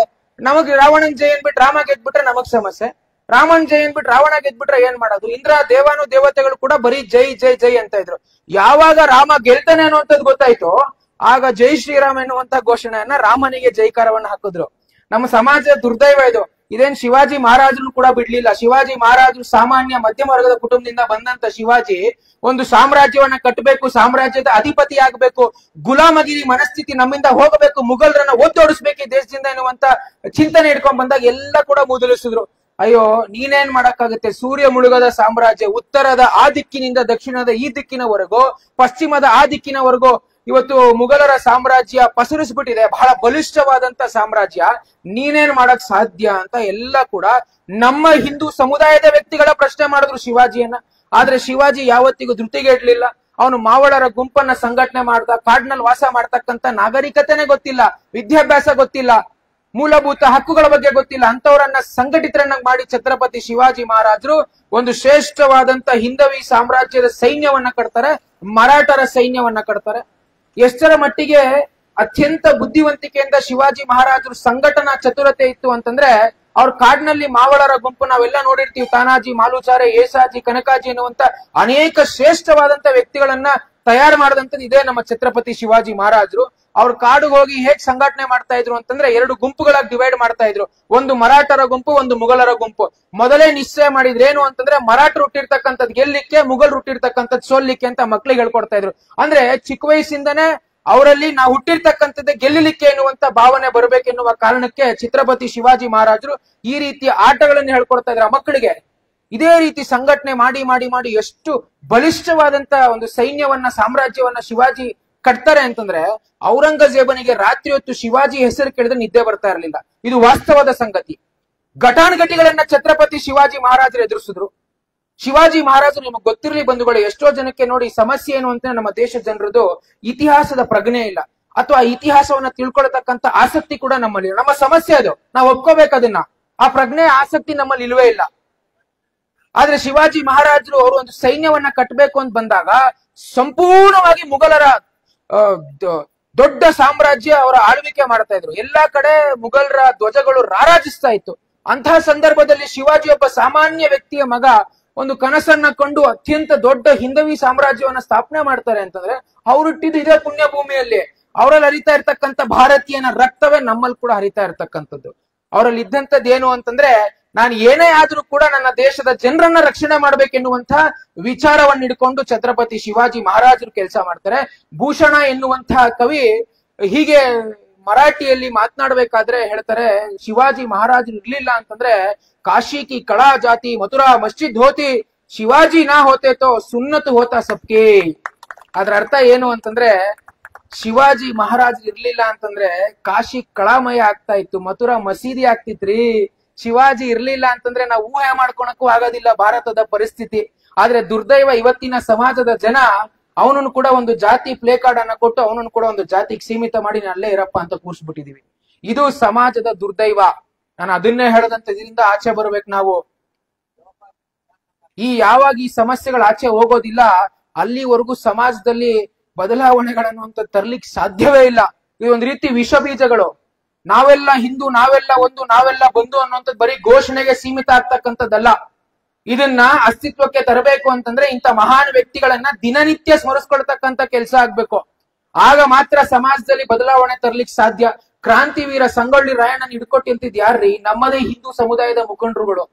ನಮಗ್ ರಾವಣನ್ ಜೈ ಅನ್ಬಿಟ್ಟು ರಾಮ ಗೆದ್ಬಿಟ್ರೆ ನಮಗ್ ಸಮಸ್ಯೆ, ರಾಮನ್ ಜೈ ಅನ್ಬಿಟ್ಟು ರಾವಣ ಗೆದ್ಬಿಟ್ರೆ ಏನ್ ಮಾಡೋದು. ಇಂದ್ರ ದೇವಾನುದೇವತೆಗಳು ಕೂಡ ಬರೀ ಜೈ ಜೈ ಜೈ ಅಂತ ಇದ್ರು. ಯಾವಾಗ ರಾಮ ಗೆಲ್ತಾನೆ ಅನ್ನುವಂಥದ್ದು ಗೊತ್ತಾಯ್ತು, ಆಗ ಜೈ ಶ್ರೀರಾಮ್ ಎನ್ನುವಂತ ಘೋಷಣೆಯನ್ನ ರಾಮನಿಗೆ ಜೈಕಾರವನ್ನ ಹಾಕಿದ್ರು. ನಮ್ಮ ಸಮಾಜದ ದುರ್ದೈವ ಇದು. ಇದೇನ್ ಶಿವಾಜಿ ಮಹಾರಾಜರು ಕೂಡ ಬಿಡ್ಲಿಲ್ಲ. ಶಿವಾಜಿ ಮಹಾರಾಜರು ಸಾಮಾನ್ಯ ಮಧ್ಯಮ ವರ್ಗದ ಕುಟುಂಬದಿಂದ ಬಂದಂತ ಶಿವಾಜಿ ಒಂದು ಸಾಮ್ರಾಜ್ಯವನ್ನ ಕಟ್ಟಬೇಕು, ಸಾಮ್ರಾಜ್ಯದ ಅಧಿಪತಿ ಆಗ್ಬೇಕು, ಗುಲಾಮಗಿರಿ ಮನಸ್ಥಿತಿ ನಮ್ಮಿಂದ ಹೋಗಬೇಕು, ಮುಘಲರನ್ನ ಒತ್ತೋಡಿಸ್ಬೇಕು ಈ ದೇಶದಿಂದ ಎನ್ನುವಂತ ಚಿಂತನೆ ಇಟ್ಕೊಂಡ್ ಬಂದಾಗ ಎಲ್ಲ ಕೂಡ ಮುದಲಿಸಿದ್ರು. ಅಯ್ಯೋ ನೀನೇನ್ ಮಾಡಕ್ಕಾಗುತ್ತೆ, ಸೂರ್ಯ ಮುಳುಗದ ಸಾಮ್ರಾಜ್ಯ, ಉತ್ತರದ ಆ ದಿಕ್ಕಿನಿಂದ ದಕ್ಷಿಣದ ಈ ದಿಕ್ಕಿನವರೆಗೂ, ಪಶ್ಚಿಮದ ಆ ದಿಕ್ಕಿನವರೆಗೂ ಇವತ್ತು ಮುಘಲರ ಸಾಮ್ರಾಜ್ಯ ಪಸರಿಸ್ಬಿಟ್ಟಿದೆ, ಬಹಳ ಬಲಿಷ್ಠವಾದಂತ ಸಾಮ್ರಾಜ್ಯ, ನೀನೇನ್ ಮಾಡಕ್ ಸಾಧ್ಯ ಅಂತ ಎಲ್ಲ ಕೂಡ ನಮ್ಮ ಹಿಂದೂ ಸಮುದಾಯದ ವ್ಯಕ್ತಿಗಳ ಪ್ರಶ್ನೆ ಮಾಡಿದ್ರು ಶಿವಾಜಿಯನ್ನ. ಆದ್ರೆ ಶಿವಾಜಿ ಯಾವತ್ತಿಗೂ ಧೃತಿಗೆಡ್ಲಿಲ್ಲ. ಅವನು ಮಾವಳರ ಗುಂಪನ್ನ ಸಂಘಟನೆ ಮಾಡ್ದ, ಕಾಡ್ನಲ್ಲಿ ವಾಸ ಮಾಡ್ತಕ್ಕಂತ ನಾಗರಿಕತೆನೆ ಗೊತ್ತಿಲ್ಲ, ವಿದ್ಯಾಭ್ಯಾಸ ಗೊತ್ತಿಲ್ಲ, ಮೂಲಭೂತ ಹಕ್ಕುಗಳ ಬಗ್ಗೆ ಗೊತ್ತಿಲ್ಲ. ಅಂತವರನ್ನ ಸಂಘಟಿತರನ್ನಾಗಿ ಮಾಡಿ ಛತ್ರಪತಿ ಶಿವಾಜಿ ಮಹಾರಾಜರು ಒಂದು ಶ್ರೇಷ್ಠವಾದಂತ ಹಿಂದವಿ ಸಾಮ್ರಾಜ್ಯದ ಸೈನ್ಯವನ್ನ ಕಟ್ತಾರೆ, ಮರಾಠರ ಸೈನ್ಯವನ್ನ ಕಟ್ತಾರೆ. ಎಷ್ಟರ ಮಟ್ಟಿಗೆ ಅತ್ಯಂತ ಬುದ್ಧಿವಂತಿಕೆಯಿಂದ ಶಿವಾಜಿ ಮಹಾರಾಜರು ಸಂಘಟನಾ ಚತುರತೆ ಇತ್ತು ಅಂತಂದ್ರೆ, ಅವ್ರ ಕಾಡಿನಲ್ಲಿ ಮಾವಳರ ಗುಂಪು ನಾವೆಲ್ಲ ನೋಡಿರ್ತೀವಿ, ತಾನಾಜಿ, ಮಾಲುಚಾರೆ, ಏಸಾಜಿ, ಕನಕಾಜಿ ಎನ್ನುವಂತ ಅನೇಕ ಶ್ರೇಷ್ಠವಾದಂತ ವ್ಯಕ್ತಿಗಳನ್ನ ತಯಾರು ಮಾಡಿದಂತದ್ದು ಇದೇ ನಮ್ಮ ಛತ್ರಪತಿ ಶಿವಾಜಿ ಮಹಾರಾಜರು. ಅವ್ರ ಕಾಡಿಗೆ ಹೋಗಿ ಹೇಗ್ ಸಂಘಟನೆ ಮಾಡ್ತಾ ಇದ್ರು ಅಂತಂದ್ರೆ, 2 ಗುಂಪುಗಳಾಗಿ ಡಿವೈಡ್ ಮಾಡ್ತಾ ಇದ್ರು. ಒಂದು ಮರಾಠರ ಗುಂಪು, ಒಂದು ಮುಘಲರ ಗುಂಪು. ಮೊದಲೇ ನಿಶ್ಚಯ ಮಾಡಿದ್ರೇನು ಅಂತಂದ್ರೆ, ಮರಾಠರು ಹುಟ್ಟಿರ್ತಕ್ಕಂಥದ್ದು ಗೆಲ್ಲಿಕ್ಕೆ, ಮುಘಲ್ ಹುಟ್ಟಿರ್ತಕ್ಕಂಥದ್ದು ಸೋಲ್ಲಿಕ್ಕೆ ಅಂತ ಮಕ್ಳಿಗೆ ಹೇಳ್ಕೊಡ್ತಾ ಇದ್ರು. ಅಂದ್ರೆ ಚಿಕ್ಕ ವಯಸ್ಸಿಂದನೇ ಅವರಲ್ಲಿ ನಾವು ಹುಟ್ಟಿರ್ತಕ್ಕಂಥದ್ದೇ ಗೆಲ್ಲಲಿಕ್ಕೆ ಎನ್ನುವಂತ ಭಾವನೆ ಬರಬೇಕೆನ್ನುವ ಕಾರಣಕ್ಕೆ ಛತ್ರಪತಿ ಶಿವಾಜಿ ಮಹಾರಾಜರು ಈ ರೀತಿಯ ಆಟಗಳನ್ನು ಹೇಳ್ಕೊಡ್ತಾ ಇದ್ರು ಮಕ್ಕಳಿಗೆ. ಇದೇ ರೀತಿ ಸಂಘಟನೆ ಮಾಡಿ ಮಾಡಿ ಮಾಡಿ ಎಷ್ಟು ಬಲಿಷ್ಠವಾದಂತ ಒಂದು ಸೈನ್ಯವನ್ನ, ಸಾಮ್ರಾಜ್ಯವನ್ನ ಶಿವಾಜಿ ಕಟ್ತಾರೆ ಅಂತಂದ್ರೆ, ಔರಂಗಜೇಬನಿಗೆ ರಾತ್ರಿ ಹೊತ್ತು ಶಿವಾಜಿ ಹೆಸರು ಕೇಳಿದ್ರೆ ನಿದ್ದೆ ಬರ್ತಾ ಇರಲಿಲ್ಲ. ಇದು ವಾಸ್ತವದ ಸಂಗತಿ. ಘಟಾನುಘಟಿಗಳನ್ನ ಛತ್ರಪತಿ ಶಿವಾಜಿ ಮಹಾರಾಜರು ಎದುರಿಸಿದ್ರು. ಶಿವಾಜಿ ಮಹಾರಾಜರು ನಿಮಗೆ ಗೊತ್ತಿರಲಿ ಬಂಧುಗಳು, ಎಷ್ಟೋ ಜನಕ್ಕೆ ನೋಡಿ ಸಮಸ್ಯೆ ಏನು ಅಂತ, ನಮ್ಮ ದೇಶ ಜನರದು ಇತಿಹಾಸದ ಪ್ರಜ್ಞೆ ಇಲ್ಲ, ಅಥವಾ ಇತಿಹಾಸವನ್ನ ತಿಳ್ಕೊಳ್ತಕ್ಕಂಥ ಆಸಕ್ತಿ ಕೂಡ ನಮ್ಮಲ್ಲಿ. ನಮ್ಮ ಸಮಸ್ಯೆ ಅದು, ನಾವು ಒಪ್ಕೋಬೇಕು ಅದನ್ನ. ಆ ಪ್ರಜ್ಞೆ, ಆಸಕ್ತಿ ನಮ್ಮಲ್ಲಿ ಇಲ್ವೇ ಇಲ್ಲ. ಆದ್ರೆ ಶಿವಾಜಿ ಮಹಾರಾಜರು ಅವರು ಒಂದು ಸೈನ್ಯವನ್ನ ಕಟ್ಟಬೇಕು ಅಂತ ಬಂದಾಗ ಸಂಪೂರ್ಣವಾಗಿ ಮುಘಲರ ದೊಡ್ಡ ಸಾಮ್ರಾಜ್ಯ ಅವರ ಆಳ್ವಿಕೆ ಮಾಡ್ತಾ ಇದ್ರು. ಎಲ್ಲಾ ಕಡೆ ಮುಘಲರ ಧ್ವಜಗಳು ರಾರಾಜಿಸ್ತಾ ಇತ್ತು. ಅಂತಹ ಸಂದರ್ಭದಲ್ಲಿ ಶಿವಾಜಿ ಒಬ್ಬ ಸಾಮಾನ್ಯ ವ್ಯಕ್ತಿಯ ಮಗ ಒಂದು ಕನಸನ್ನ ಕಂಡು ಅತ್ಯಂತ ದೊಡ್ಡ ಹಿಂದವಿ ಸಾಮ್ರಾಜ್ಯವನ್ನ ಸ್ಥಾಪನೆ ಮಾಡ್ತಾರೆ ಅಂತಂದ್ರೆ, ಅವ್ರು ಹುಟ್ಟಿದ್ದು ಇದೇ ಪುಣ್ಯ ಭೂಮಿಯಲ್ಲಿ. ಅವರಲ್ಲಿ ಹರಿತಾ ಇರ್ತಕ್ಕಂಥ ಭಾರತೀಯನ ರಕ್ತವೇ ನಮ್ಮಲ್ಲಿ ಕೂಡ ಹರಿತಾ ಇರ್ತಕ್ಕಂಥದ್ದು. ಅವರಲ್ಲಿ ಇದ್ದಂಥದ್ದು ಏನು ಅಂತಂದ್ರೆ, ನಾನು ಏನೇ ಆದ್ರೂ ಕೂಡ ನನ್ನ ದೇಶದ ಜನರನ್ನ ರಕ್ಷಣೆ ಮಾಡ್ಬೇಕೆನ್ನುವಂತಹ ವಿಚಾರವನ್ನು ಹಿಡ್ಕೊಂಡು ಛತ್ರಪತಿ ಶಿವಾಜಿ ಮಹಾರಾಜರು ಕೆಲಸ ಮಾಡ್ತಾರೆ. ಭೂಷಣ ಎನ್ನುವಂತಹ ಕವಿ ಹೀಗೆ ಮರಾಠಿಯಲ್ಲಿ ಮಾತನಾಡಬೇಕಾದ್ರೆ ಹೇಳ್ತಾರೆ, ಶಿವಾಜಿ ಮಹಾರಾಜರು ಇರ್ಲಿಲ್ಲ ಅಂತಂದ್ರೆ ಕಾಶಿ ಕಿ ಕಳಾ ಜಾತಿ ಮಥುರಾ ಮಸ್ಜಿದ್ ಹೋತಿ, ಶಿವಾಜಿ ನಾ ಹೋತೆ ತೋ ಸುನ್ನತ್ ಹೋತಾ ಸಬ್ಕೆ. ಅದ್ರ ಅರ್ಥ ಏನು ಅಂತಂದ್ರೆ, ಶಿವಾಜಿ ಮಹಾರಾಜರು ಇರ್ಲಿಲ್ಲ ಅಂತಂದ್ರೆ ಕಾಶಿ ಕಳಾಮಯ ಆಗ್ತಾ ಇತ್ತು, ಮಥುರಾ ಮಸೀದಿ ಆಗ್ತಿತ್ರಿ. ಶಿವಾಜಿ ಇರ್ಲಿಲ್ಲ ಅಂತಂದ್ರೆ ನಾವು ಊಹೆ ಮಾಡ್ಕೊಳಕ್ಕೂ ಆಗೋದಿಲ್ಲ ಭಾರತದ ಪರಿಸ್ಥಿತಿ. ಆದ್ರೆ ದುರ್ದೈವ, ಇವತ್ತಿನ ಸಮಾಜದ ಜನ ಅವನನ್ನು ಕೂಡ ಒಂದು ಜಾತಿ ಪ್ಲೇ ಕಾರ್ಡ್ ಅನ್ನ ಕೊಟ್ಟು ಅವನನ್ನು ಕೂಡ ಒಂದು ಜಾತಿಗೆ ಸೀಮಿತ ಮಾಡಿ ಅಲ್ಲೇ ಇರಪ್ಪ ಅಂತ ಕೂರ್ಸ್ಬಿಟ್ಟಿದೀವಿ. ಇದು ಸಮಾಜದ ದುರ್ದೈವ. ನಾನು ಅದನ್ನೇ ಹೇಳದಂತ ಇದರಿಂದ ಆಚೆ ಬರ್ಬೇಕು ನಾವು. ಯಾವಾಗ ಈ ಸಮಸ್ಯೆಗಳು ಆಚೆ ಹೋಗೋದಿಲ್ಲ ಅಲ್ಲಿವರೆಗೂ ಸಮಾಜದಲ್ಲಿ ಬದಲಾವಣೆಗಳನ್ನು ಅಂತ ತರ್ಲಿಕ್ಕೆ ಸಾಧ್ಯವೇ ಇಲ್ಲ. ಇದೊಂದು ರೀತಿ ವಿಷ ಬೀಜಗಳು. ನಾವೆಲ್ಲ ಹಿಂದೂ, ನಾವೆಲ್ಲ ಒಂದು, ನಾವೆಲ್ಲ ಬಂಧು ಅನ್ನುವಂಥದ್ದು ಬರೀ ಘೋಷಣೆಗೆ ಸೀಮಿತ ಆಗ್ತಕ್ಕಂಥದ್ದಲ್ಲ. ಇದನ್ನ ಅಸ್ತಿತ್ವಕ್ಕೆ ತರಬೇಕು ಅಂತಂದ್ರೆ ಇಂಥ ಮಹಾನ್ ವ್ಯಕ್ತಿಗಳನ್ನ ದಿನನಿತ್ಯ ಸ್ಮರಿಸ್ಕೊಳ್ತಕ್ಕಂಥ ಕೆಲಸ ಆಗ್ಬೇಕು. ಆಗ ಮಾತ್ರ ಸಮಾಜದಲ್ಲಿ ಬದಲಾವಣೆ ತರ್ಲಿಕ್ಕೆ ಸಾಧ್ಯ. ಕ್ರಾಂತಿವೀರ ಸಂಗೊಳ್ಳಿ ರಾಯಣ್ಣನ ಹಿಡ್ಕೊಟ್ಟಿಂತಿದ್ ಯಾರ್ರಿ? ನಮ್ಮದೇ ಹಿಂದೂ ಸಮುದಾಯದ ಮುಖಂಡರುಗಳು.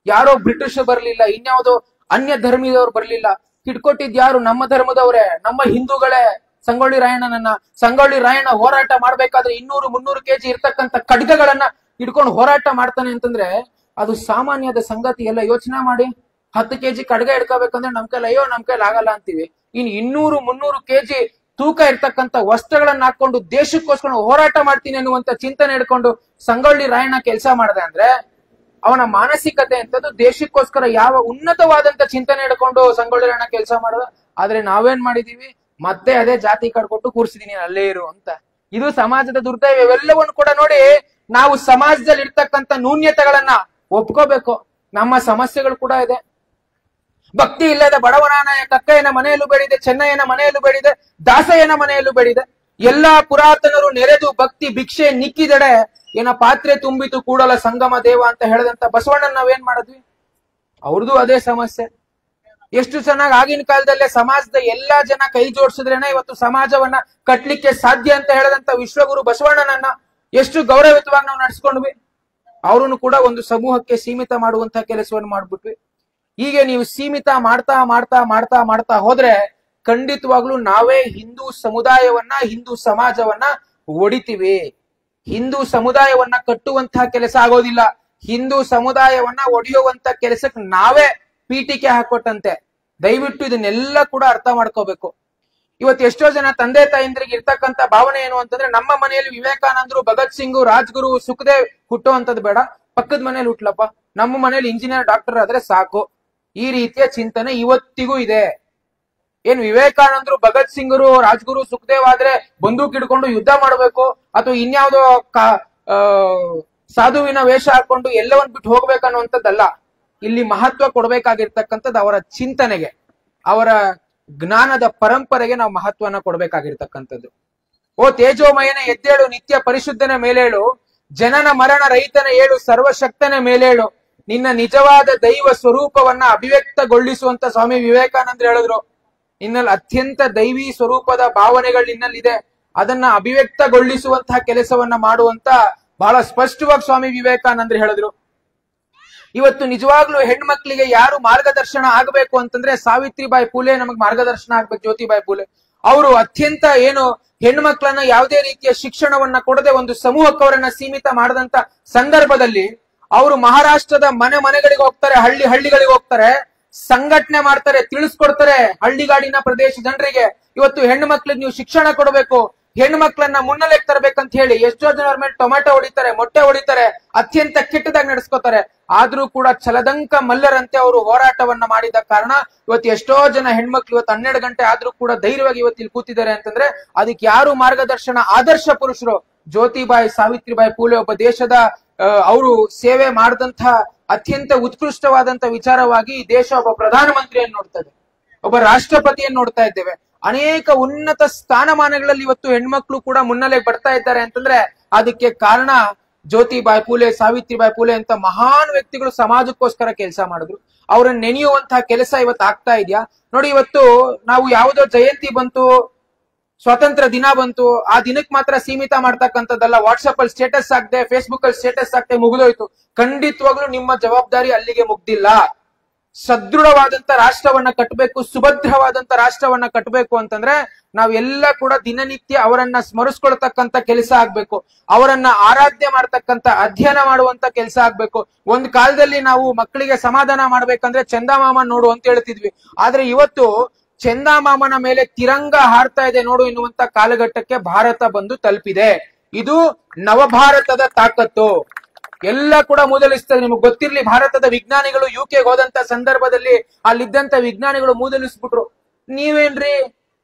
ಯಾರೋ ಬ್ರಿಟಿಷ್ ಬರ್ಲಿಲ್ಲ, ಇನ್ಯಾವುದೋ ಅನ್ಯ ಧರ್ಮದವ್ರು ಬರ್ಲಿಲ್ಲ. ಹಿಡ್ಕೊಟ್ಟಿದ್ ಯಾರು? ನಮ್ಮ ಧರ್ಮದವರೇ, ನಮ್ಮ ಹಿಂದೂಗಳೇ ಸಂಗೊಳ್ಳಿ ರಾಯಣ್ಣನನ್ನ. ಸಂಗೊಳ್ಳಿ ರಾಯಣ್ಣ ಹೋರಾಟ ಮಾಡ್ಬೇಕಾದ್ರೆ 200-300 ಕೆಜಿ ಇರ್ತಕ್ಕಂಥ ಖಡ್ಗಗಳನ್ನ ಹಿಡ್ಕೊಂಡು ಹೋರಾಟ ಮಾಡ್ತಾನೆ ಅಂತಂದ್ರೆ ಅದು ಸಾಮಾನ್ಯದ ಸಂಗತಿ ಎಲ್ಲ. ಯೋಚನೆ ಮಾಡಿ, 10 ಕೆಜಿ ಖಡ್ಗ ಹಿಡ್ಕೋಬೇಕಂದ್ರೆ ನಮ್ ಕೈಲಿ ಅಯ್ಯೋ ನಮ್ ಕೈಲಿ ಆಗಲ್ಲ ಅಂತೀವಿ. ಇನ್ 200-300 ಕೆಜಿ ತೂಕ ಇರ್ತಕ್ಕಂಥ ವಸ್ತ್ರಗಳನ್ನ ಹಾಕೊಂಡು ದೇಶಕ್ಕೋಸ್ಕರ ಹೋರಾಟ ಮಾಡ್ತೀನಿ ಅನ್ನುವಂತ ಚಿಂತನೆ ಹಿಡ್ಕೊಂಡು ಸಂಗೊಳ್ಳಿ ರಾಯಣ್ಣ ಕೆಲಸ ಮಾಡಿದೆ ಅಂದ್ರೆ ಅವನ ಮಾನಸಿಕತೆ ಅಂತದ್ದು ದೇಶಕ್ಕೋಸ್ಕರ ಯಾವ ಉನ್ನತವಾದಂತ ಚಿಂತನೆ ಹಿಡ್ಕೊಂಡು ಸಂಗೊಳ್ಳಿ ರಾಯಣ್ಣ ಕೆಲಸ ಮಾಡದ. ಆದ್ರೆ ನಾವೇನ್ ಮಾಡಿದೀವಿ? ಮತ್ತೆ ಅದೇ ಜಾತಿ ಕಾರ್ಡ್ ಕೊಟ್ಟು ಕೂರ್ಸಿದೀನಿ ಅಲ್ಲೇ ಇರು ಅಂತ. ಇದು ಸಮಾಜದ ದುರ್ದೈವ. ಇವೆಲ್ಲವನ್ನು ಕೂಡ ನೋಡಿ, ನಾವು ಸಮಾಜದಲ್ಲಿ ಇರ್ತಕ್ಕಂಥ ನ್ಯೂನ್ಯತೆಗಳನ್ನ ಒಪ್ಕೋಬೇಕು. ನಮ್ಮ ಸಮಸ್ಯೆಗಳು ಕೂಡ ಇದೆ. ಭಕ್ತಿ ಇಲ್ಲದ ಬಡವನ ಕಕ್ಕಯ್ಯನ ಮನೆಯಲ್ಲೂ ಬೇಡಿದೆ, ಚೆನ್ನಯ್ಯನ ಮನೆಯಲ್ಲೂ ಬೇಡಿದೆ, ದಾಸಯ್ಯನ ಮನೆಯಲ್ಲೂ ಬೇಡಿದೆ. ಎಲ್ಲಾ ಪುರಾತನರು ನೆರೆದು ಭಕ್ತಿ ಭಿಕ್ಷೆ ನಿಕ್ಕಿದೆಡೆ ಏನ ಪಾತ್ರೆ ತುಂಬಿತು ಕೂಡಲ ಸಂಗಮ ದೇವ ಅಂತ ಹೇಳದಂತ ಬಸವಣ್ಣನ ನಾವೇನ್ ಮಾಡಿದ್ವಿ? ಅವ್ರದ್ದು ಅದೇ ಸಮಸ್ಯೆ. ಎಷ್ಟು ಚೆನ್ನಾಗಿ ಆಗಿನ ಕಾಲದಲ್ಲೇ ಸಮಾಜದ ಎಲ್ಲಾ ಜನ ಕೈ ಜೋಡಿಸಿದ್ರೇನೆ ಇವತ್ತು ಸಮಾಜವನ್ನ ಕಟ್ಲಿಕ್ಕೆ ಸಾಧ್ಯ ಅಂತ ಹೇಳದಂತ ವಿಶ್ವಗುರು ಬಸವಣ್ಣನನ್ನ ಎಷ್ಟು ಗೌರವಯುತವಾಗಿ ನಾವು ನಡೆಸ್ಕೊಂಡ್ವಿ. ಅವರನ್ನು ಕೂಡ ಒಂದು ಸಮೂಹಕ್ಕೆ ಸೀಮಿತ ಮಾಡುವಂತಹ ಕೆಲಸವನ್ನು ಮಾಡ್ಬಿಟ್ವಿ. ಹೀಗೆ ನೀವು ಸೀಮಿತ ಮಾಡ್ತಾ ಮಾಡ್ತಾ ಮಾಡ್ತಾ ಮಾಡ್ತಾ ಹೋದ್ರೆ ಖಂಡಿತವಾಗ್ಲೂ ನಾವೇ ಹಿಂದೂ ಸಮುದಾಯವನ್ನ, ಹಿಂದೂ ಸಮಾಜವನ್ನ ಒಡಿತೀವಿ. ಹಿಂದೂ ಸಮುದಾಯವನ್ನ ಕಟ್ಟುವಂತಹ ಕೆಲಸ ಆಗೋದಿಲ್ಲ. ಹಿಂದೂ ಸಮುದಾಯವನ್ನ ಒಡೆಯುವಂತ ಕೆಲಸಕ್ಕೆ ನಾವೇ ಪೀಠಿಕೆ ಹಾಕೊಟ್ಟಂತೆ. ದಯವಿಟ್ಟು ಇದನ್ನೆಲ್ಲ ಕೂಡ ಅರ್ಥ ಮಾಡ್ಕೋಬೇಕು. ಇವತ್ತು ಎಷ್ಟೋ ಜನ ತಂದೆ ತಾಯಿಂದ್ರಿಗೆ ಇರ್ತಕ್ಕಂಥ ಭಾವನೆ ಏನು ಅಂತಂದ್ರೆ, ನಮ್ಮ ಮನೆಯಲ್ಲಿ ವಿವೇಕಾನಂದರು, ಭಗತ್ ಸಿಂಗ್, ರಾಜ್ಗುರು, ಸುಖದೇವ್ ಹುಟ್ಟುವಂತದ್ದು ಬೇಡ, ಪಕ್ಕದ ಮನೇಲಿ ಹುಟ್ಲಪ್ಪ, ನಮ್ಮ ಮನೇಲಿ ಇಂಜಿನಿಯರ್, ಡಾಕ್ಟರ್ ಆದ್ರೆ ಸಾಕು. ಈ ರೀತಿಯ ಚಿಂತನೆ ಇವತ್ತಿಗೂ ಇದೆ. ಏನ್ ವಿವೇಕಾನಂದರು, ಭಗತ್ ಸಿಂಗರು, ರಾಜ್ಗುರು, ಸುಖದೇವ್ ಆದ್ರೆ ಬಂದೂಕ್ ಹಿಡ್ಕೊಂಡು ಯುದ್ಧ ಮಾಡ್ಬೇಕು ಅಥವಾ ಇನ್ಯಾವುದೋ ಸಾಧುವಿನ ವೇಷ ಹಾಕೊಂಡು ಎಲ್ಲವನ್ನ ಬಿಟ್ಟು ಹೋಗ್ಬೇಕನ್ನುವಂಥದ್ದಲ್ಲ. ಇಲ್ಲಿ ಮಹತ್ವ ಕೊಡ್ಬೇಕಾಗಿರ್ತಕ್ಕಂಥದ್ದು ಅವರ ಚಿಂತನೆಗೆ, ಅವರ ಜ್ಞಾನದ ಪರಂಪರೆಗೆ ನಾವು ಮಹತ್ವನ ಕೊಡ್ಬೇಕಾಗಿರ್ತಕ್ಕಂಥದ್ದು. ಓ ತೇಜೋಮಯನ ಎದ್ದೇಳು, ನಿತ್ಯ ಪರಿಶುದ್ಧನ ಮೇಲೇಳು, ಜನನ ಮರಣ ರಹಿತನ ಏಳು, ಸರ್ವಶಕ್ತನ ಮೇಲೇಳು, ನಿನ್ನ ನಿಜವಾದ ದೈವ ಸ್ವರೂಪವನ್ನ ಅಭಿವ್ಯಕ್ತಗೊಳಿಸುವಂತ ಸ್ವಾಮಿ ವಿವೇಕಾನಂದರು ಹೇಳಿದ್ರು. ನಿನ್ನಲ್ಲಿ ಅತ್ಯಂತ ದೈವಿ ಸ್ವರೂಪದ ಭಾವನೆಗಳು ನಿನ್ನಲ್ಲಿದೆ, ಅದನ್ನ ಅಭಿವ್ಯಕ್ತಗೊಳಿಸುವಂತಹ ಕೆಲಸವನ್ನ ಮಾಡುವಂತ ಬಹಳ ಸ್ಪಷ್ಟವಾಗಿ ಸ್ವಾಮಿ ವಿವೇಕಾನಂದರು ಹೇಳಿದ್ರು. ಇವತ್ತು ನಿಜವಾಗ್ಲೂ ಹೆಣ್ಮಕ್ಳಿಗೆ ಯಾರು ಮಾರ್ಗದರ್ಶನ ಆಗಬೇಕು ಅಂತಂದ್ರೆ ಸಾವಿತ್ರಿಬಾಯಿ ಫೂಲೆ ನಮಗ್ ಮಾರ್ಗದರ್ಶನ ಆಗ್ಬೇಕು. ಜ್ಯೋತಿಬಾಯಿ ಫೂಲೆ ಅವರು ಅತ್ಯಂತ ಏನು ಹೆಣ್ಮಕ್ಳನ್ನ ಯಾವುದೇ ರೀತಿಯ ಶಿಕ್ಷಣವನ್ನ ಕೊಡದೆ ಒಂದು ಸಮೂಹಕ್ಕೆ ಅವರನ್ನ ಸೀಮಿತ ಮಾಡದಂತ ಸಂದರ್ಭದಲ್ಲಿ ಅವರು ಮಹಾರಾಷ್ಟ್ರದ ಮನೆಗಳಿಗೆ ಹೋಗ್ತಾರೆ, ಹಳ್ಳಿಗಳಿಗೆ ಹೋಗ್ತಾರೆ, ಸಂಘಟನೆ ಮಾಡ್ತಾರೆ, ತಿಳಿಸ್ಕೊಡ್ತಾರೆ ಹಳ್ಳಿಗಾಡಿನ ಪ್ರದೇಶ ಜನರಿಗೆ. ಇವತ್ತು ಹೆಣ್ಣು ಮಕ್ಳಿಗೆ ನೀವು ಶಿಕ್ಷಣ ಕೊಡಬೇಕು, ಹೆಣ್ಣು ಮಕ್ಳನ್ನ ಮುನ್ನೆಲೆಗೆ ತರಬೇಕಂತ ಹೇಳಿ ಎಷ್ಟೋ ಜನರ ಮೇಲೆ ಟೊಮೆಟೊ ಹೊಡಿತಾರೆ, ಮೊಟ್ಟೆ ಹೊಡಿತಾರೆ, ಅತ್ಯಂತ ಕೆಟ್ಟದಾಗಿ ನಡೆಸ್ಕೋತಾರೆ. ಆದ್ರೂ ಕೂಡ ಛಲದಂಕ ಮಲ್ಲರಂತೆ ಅವರು ಹೋರಾಟವನ್ನ ಮಾಡಿದ ಕಾರಣ ಇವತ್ತು ಎಷ್ಟೋ ಜನ ಹೆಣ್ಮಕ್ಳು ಇವತ್ತು 12 ಗಂಟೆ ಆದ್ರೂ ಕೂಡ ಧೈರ್ಯವಾಗಿ ಇವತ್ತು ಇಲ್ಲಿ ಕೂತಿದ್ದಾರೆ ಅಂತಂದ್ರೆ ಅದಕ್ಕೆ ಯಾರು ಮಾರ್ಗದರ್ಶನ, ಆದರ್ಶ ಪುರುಷರು? ಜ್ಯೋತಿಬಾಯಿ ಸಾವಿತ್ರಿಬಾಯಿ ಫೂಲೆ ಒಬ್ಬ ದೇಶದ ಅವರು ಸೇವೆ ಮಾಡಿದಂತಹ ಅತ್ಯಂತ ಉತ್ಕೃಷ್ಟವಾದಂತ ವಿಚಾರವಾಗಿ ದೇಶ ಒಬ್ಬ ಪ್ರಧಾನಮಂತ್ರಿಯನ್ನು ನೋಡ್ತಾ ಇದೆ, ಒಬ್ಬ ರಾಷ್ಟ್ರಪತಿಯನ್ನು ನೋಡ್ತಾ ಇದ್ದೇವೆ. ಅನೇಕ ಉನ್ನತ ಸ್ಥಾನಮಾನಗಳಲ್ಲಿ ಇವತ್ತು ಹೆಣ್ಮಕ್ಳು ಕೂಡ ಮುನ್ನೆಲೆಗೆ ಬರ್ತಾ ಇದ್ದಾರೆ ಅಂತಂದ್ರೆ ಅದಕ್ಕೆ ಕಾರಣ ಜ್ಯೋತಿಬಾಯಿ ಫೂಲೆ, ಸಾವಿತ್ರಿಬಾಯಿ ಫೂಲೆ ಅಂತ ಮಹಾನ್ ವ್ಯಕ್ತಿಗಳು ಸಮಾಜಕ್ಕೋಸ್ಕರ ಕೆಲಸ ಮಾಡಿದ್ರು. ಅವ್ರನ್ನ ನೆನೆಯುವಂತಹ ಕೆಲಸ ಇವತ್ತು ಆಗ್ತಾ ಇದೆಯಾ ನೋಡಿ. ಇವತ್ತು ನಾವು ಯಾವುದೋ ಜಯಂತಿ ಬಂತು, ಸ್ವಾತಂತ್ರ್ಯ ದಿನ ಬಂತು, ಆ ದಿನಕ್ಕೆ ಮಾತ್ರ ಸೀಮಿತ ಮಾಡ್ತಕ್ಕಂಥದ್ದಲ್ಲ. ವಾಟ್ಸಪ್ ಅಲ್ಲಿ ಸ್ಟೇಟಸ್ ಹಾಕ್ದೆ, ಫೇಸ್ಬುಕ್ ಅಲ್ಲಿ ಸ್ಟೇಟಸ್ ಹಾಕ್ದೆ, ಮುಗಿದೋಯ್ತು. ಖಂಡಿತವಾಗ್ಲೂ ನಿಮ್ಮ ಜವಾಬ್ದಾರಿ ಅಲ್ಲಿಗೆ ಮುಗ್ದಿಲ್ಲ. ಸದೃಢವಾದಂತ ರಾಷ್ಟ್ರವನ್ನ ಕಟ್ಟಬೇಕು, ಸುಭದ್ರವಾದಂತ ರಾಷ್ಟ್ರವನ್ನ ಕಟ್ಟಬೇಕು ಅಂತಂದ್ರೆ ನಾವೆಲ್ಲ ಕೂಡ ದಿನನಿತ್ಯ ಅವರನ್ನ ಸ್ಮರಿಸ್ಕೊಳ್ತಕ್ಕಂತ ಕೆಲಸ ಆಗ್ಬೇಕು, ಅವರನ್ನ ಆರಾಧ್ಯ ಮಾಡ್ತಕ್ಕಂತ ಅಧ್ಯಯನ ಮಾಡುವಂತ ಕೆಲಸ ಆಗ್ಬೇಕು. ಒಂದ್ ಕಾಲದಲ್ಲಿ ನಾವು ಮಕ್ಕಳಿಗೆ ಸಮಾಧಾನ ಮಾಡ್ಬೇಕಂದ್ರೆ ಚಂದಮಾಮ ನೋಡು ಅಂತ ಹೇಳ್ತಿದ್ವಿ. ಆದ್ರೆ ಇವತ್ತು ಚಂದಮಾಮನ ಮೇಲೆ ತಿರಂಗ ಹಾರ್ತಾ ಇದೆ ನೋಡು ಎನ್ನುವಂತ ಕಾಲಘಟ್ಟಕ್ಕೆ ಭಾರತ ಬಂದು ತಲುಪಿದೆ. ಇದು ನವಭಾರತದ ತಾಕತ್ತು. ಎಲ್ಲ ಕೂಡ ಮೂದಲಿಸ್ತದೆ. ನಿಮಗೆ ಗೊತ್ತಿರ್ಲಿ, ಭಾರತದ ವಿಜ್ಞಾನಿಗಳು UK ಹೋದಂತ ಸಂದರ್ಭದಲ್ಲಿ ಅಲ್ಲಿದ್ದಂತ ವಿಜ್ಞಾನಿಗಳು ಮೂದಲಿಸ್ಬಿಟ್ರು. ನೀವೇನ್ರಿ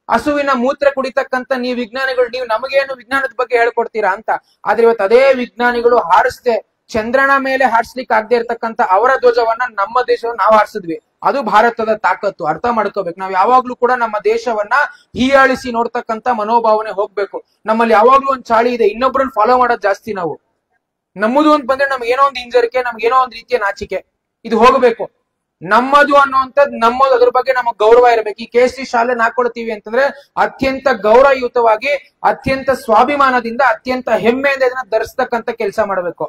ಹಸುವಿನ ಮೂತ್ರ ಕುಡಿತಕ್ಕಂತ ನೀವು ವಿಜ್ಞಾನಿಗಳು, ನೀವು ನಮಗೇನು ವಿಜ್ಞಾನದ ಬಗ್ಗೆ ಹೇಳ್ಕೊಡ್ತೀರಾ ಅಂತ. ಆದ್ರೆ ಇವತ್ತು ಅದೇ ವಿಜ್ಞಾನಿಗಳು ಹಾರಿಸ್ದೆ ಚಂದ್ರನ ಮೇಲೆ ಹಾರಿಸ್ಲಿಕ್ಕೆ ಆಗದೆ ಇರ್ತಕ್ಕಂತ ಅವರ ಧ್ವಜವನ್ನ ನಮ್ಮ ದೇಶವನ್ನು ನಾವು ಹಾರಿಸಿದ್ವಿ. ಅದು ಭಾರತದ ತಾಕತ್ತು. ಅರ್ಥ ಮಾಡ್ಕೋಬೇಕು. ನಾವು ಯಾವಾಗ್ಲೂ ಕೂಡ ನಮ್ಮ ದೇಶವನ್ನ ಹೀಯಾಳಿಸಿ ನೋಡ್ತಕ್ಕಂತ ಮನೋಭಾವನೆ ಹೋಗ್ಬೇಕು. ನಮ್ಮಲ್ಲಿ ಯಾವಾಗ್ಲೂ ಒಂದ್ ಚಾಳಿ ಇದೆ, ಇನ್ನೊಬ್ರನ್ನ ಫಾಲೋ ಮಾಡೋದು ಜಾಸ್ತಿ. ನಾವು ನಮ್ಮದು ಅಂತ ಬಂದ್ರೆ ನಮ್ಗೆ ಏನೋ ಒಂದು ಹಿಂಜರಿಕೆ, ನಮ್ಗೆ ಏನೋ ಒಂದು ರೀತಿಯ ನಾಚಿಕೆ. ಇದು ಹೋಗ್ಬೇಕು. ನಮ್ಮದು ಅನ್ನುವಂಥದ್ದು ನಮ್ಮದು, ಅದ್ರ ಬಗ್ಗೆ ನಮಗ್ ಗೌರವ ಇರಬೇಕು. ಈ ಕೇಸರಿ ಶಾಲೆ ಹಾಕೊಳ್ತೀವಿ ಅಂತಂದ್ರೆ ಅತ್ಯಂತ ಗೌರವಯುತವಾಗಿ, ಅತ್ಯಂತ ಸ್ವಾಭಿಮಾನದಿಂದ, ಅತ್ಯಂತ ಹೆಮ್ಮೆಯಿಂದ ಇದನ್ನ ಧರಿಸ್ತಕ್ಕಂತ ಕೆಲಸ ಮಾಡಬೇಕು.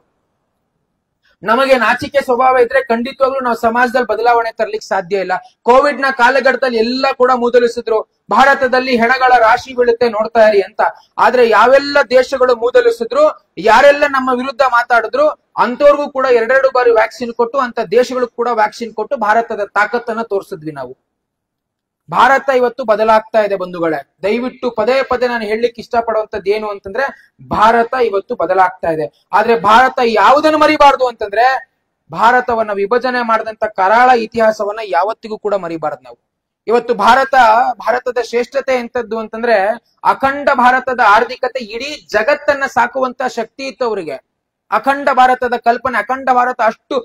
ನಮಗೆ ನಾಚಿಕೆ ಸ್ವಭಾವ ಇದ್ರೆ ಖಂಡಿತವಾಗ್ಲೂ ನಾವು ಸಮಾಜದಲ್ಲಿ ಬದಲಾವಣೆ ತರ್ಲಿಕ್ಕೆ ಸಾಧ್ಯ ಇಲ್ಲ. ಕೋವಿಡ್ ನ ಕಾಲಘಟ್ಟದಲ್ಲಿ ಎಲ್ಲ ಕೂಡ ಮೂದಲಿಸಿದ್ರು, ಭಾರತದಲ್ಲಿ ಹೆಣಗಳ ರಾಶಿ ಬೀಳುತ್ತೆ ನೋಡ್ತಾ ಇರಿ ಅಂತ. ಆದ್ರೆ ಯಾವೆಲ್ಲ ದೇಶಗಳು ಮೂದಲಿಸಿದ್ರು, ಯಾರೆಲ್ಲ ನಮ್ಮ ವಿರುದ್ಧ ಮಾತಾಡಿದ್ರು, ಅಂತವ್ರಿಗೂ ಕೂಡ 2 ಬಾರಿ ವ್ಯಾಕ್ಸಿನ್ ಕೊಟ್ಟು, ಅಂತ ದೇಶಗಳಿಗೂ ಕೂಡ ವ್ಯಾಕ್ಸಿನ್ ಕೊಟ್ಟು ಭಾರತದ ತಾಕತ್ತನ್ನ ತೋರಿಸಿದ್ವಿ ನಾವು. ಭಾರತ ಇವತ್ತು ಬದಲಾಗ್ತಾ ಇದೆ ಬಂಧುಗಳೇ. ದಯವಿಟ್ಟು ಪದೇ ಪದೇ ನಾನು ಹೇಳಲಿಕ್ಕೆ ಇಷ್ಟಪಡುವಂತದ್ದು ಏನು ಅಂತಂದ್ರೆ, ಭಾರತ ಇವತ್ತು ಬದಲಾಗ್ತಾ ಇದೆ. ಆದ್ರೆ ಭಾರತ ಯಾವುದನ್ನು ಮರಿಬಾರ್ದು ಅಂತಂದ್ರೆ, ಭಾರತವನ್ನ ವಿಭಜನೆ ಮಾಡಿದಂತ ಕರಾಳ ಇತಿಹಾಸವನ್ನ ಯಾವತ್ತಿಗೂ ಕೂಡ ಮರಿಬಾರ್ದು ನಾವು. ಇವತ್ತು ಭಾರತದ ಶ್ರೇಷ್ಠತೆ ಎಂತದ್ದು ಅಂತಂದ್ರೆ, ಅಖಂಡ ಭಾರತದ ಆರ್ಥಿಕತೆ ಇಡೀ ಜಗತ್ತನ್ನ ಸಾಕುವಂತ ಶಕ್ತಿ ಇತ್ತು ಅವರಿಗೆ. ಅಖಂಡ ಭಾರತದ ಕಲ್ಪನೆ, ಅಖಂಡ ಭಾರತ ಅಷ್ಟು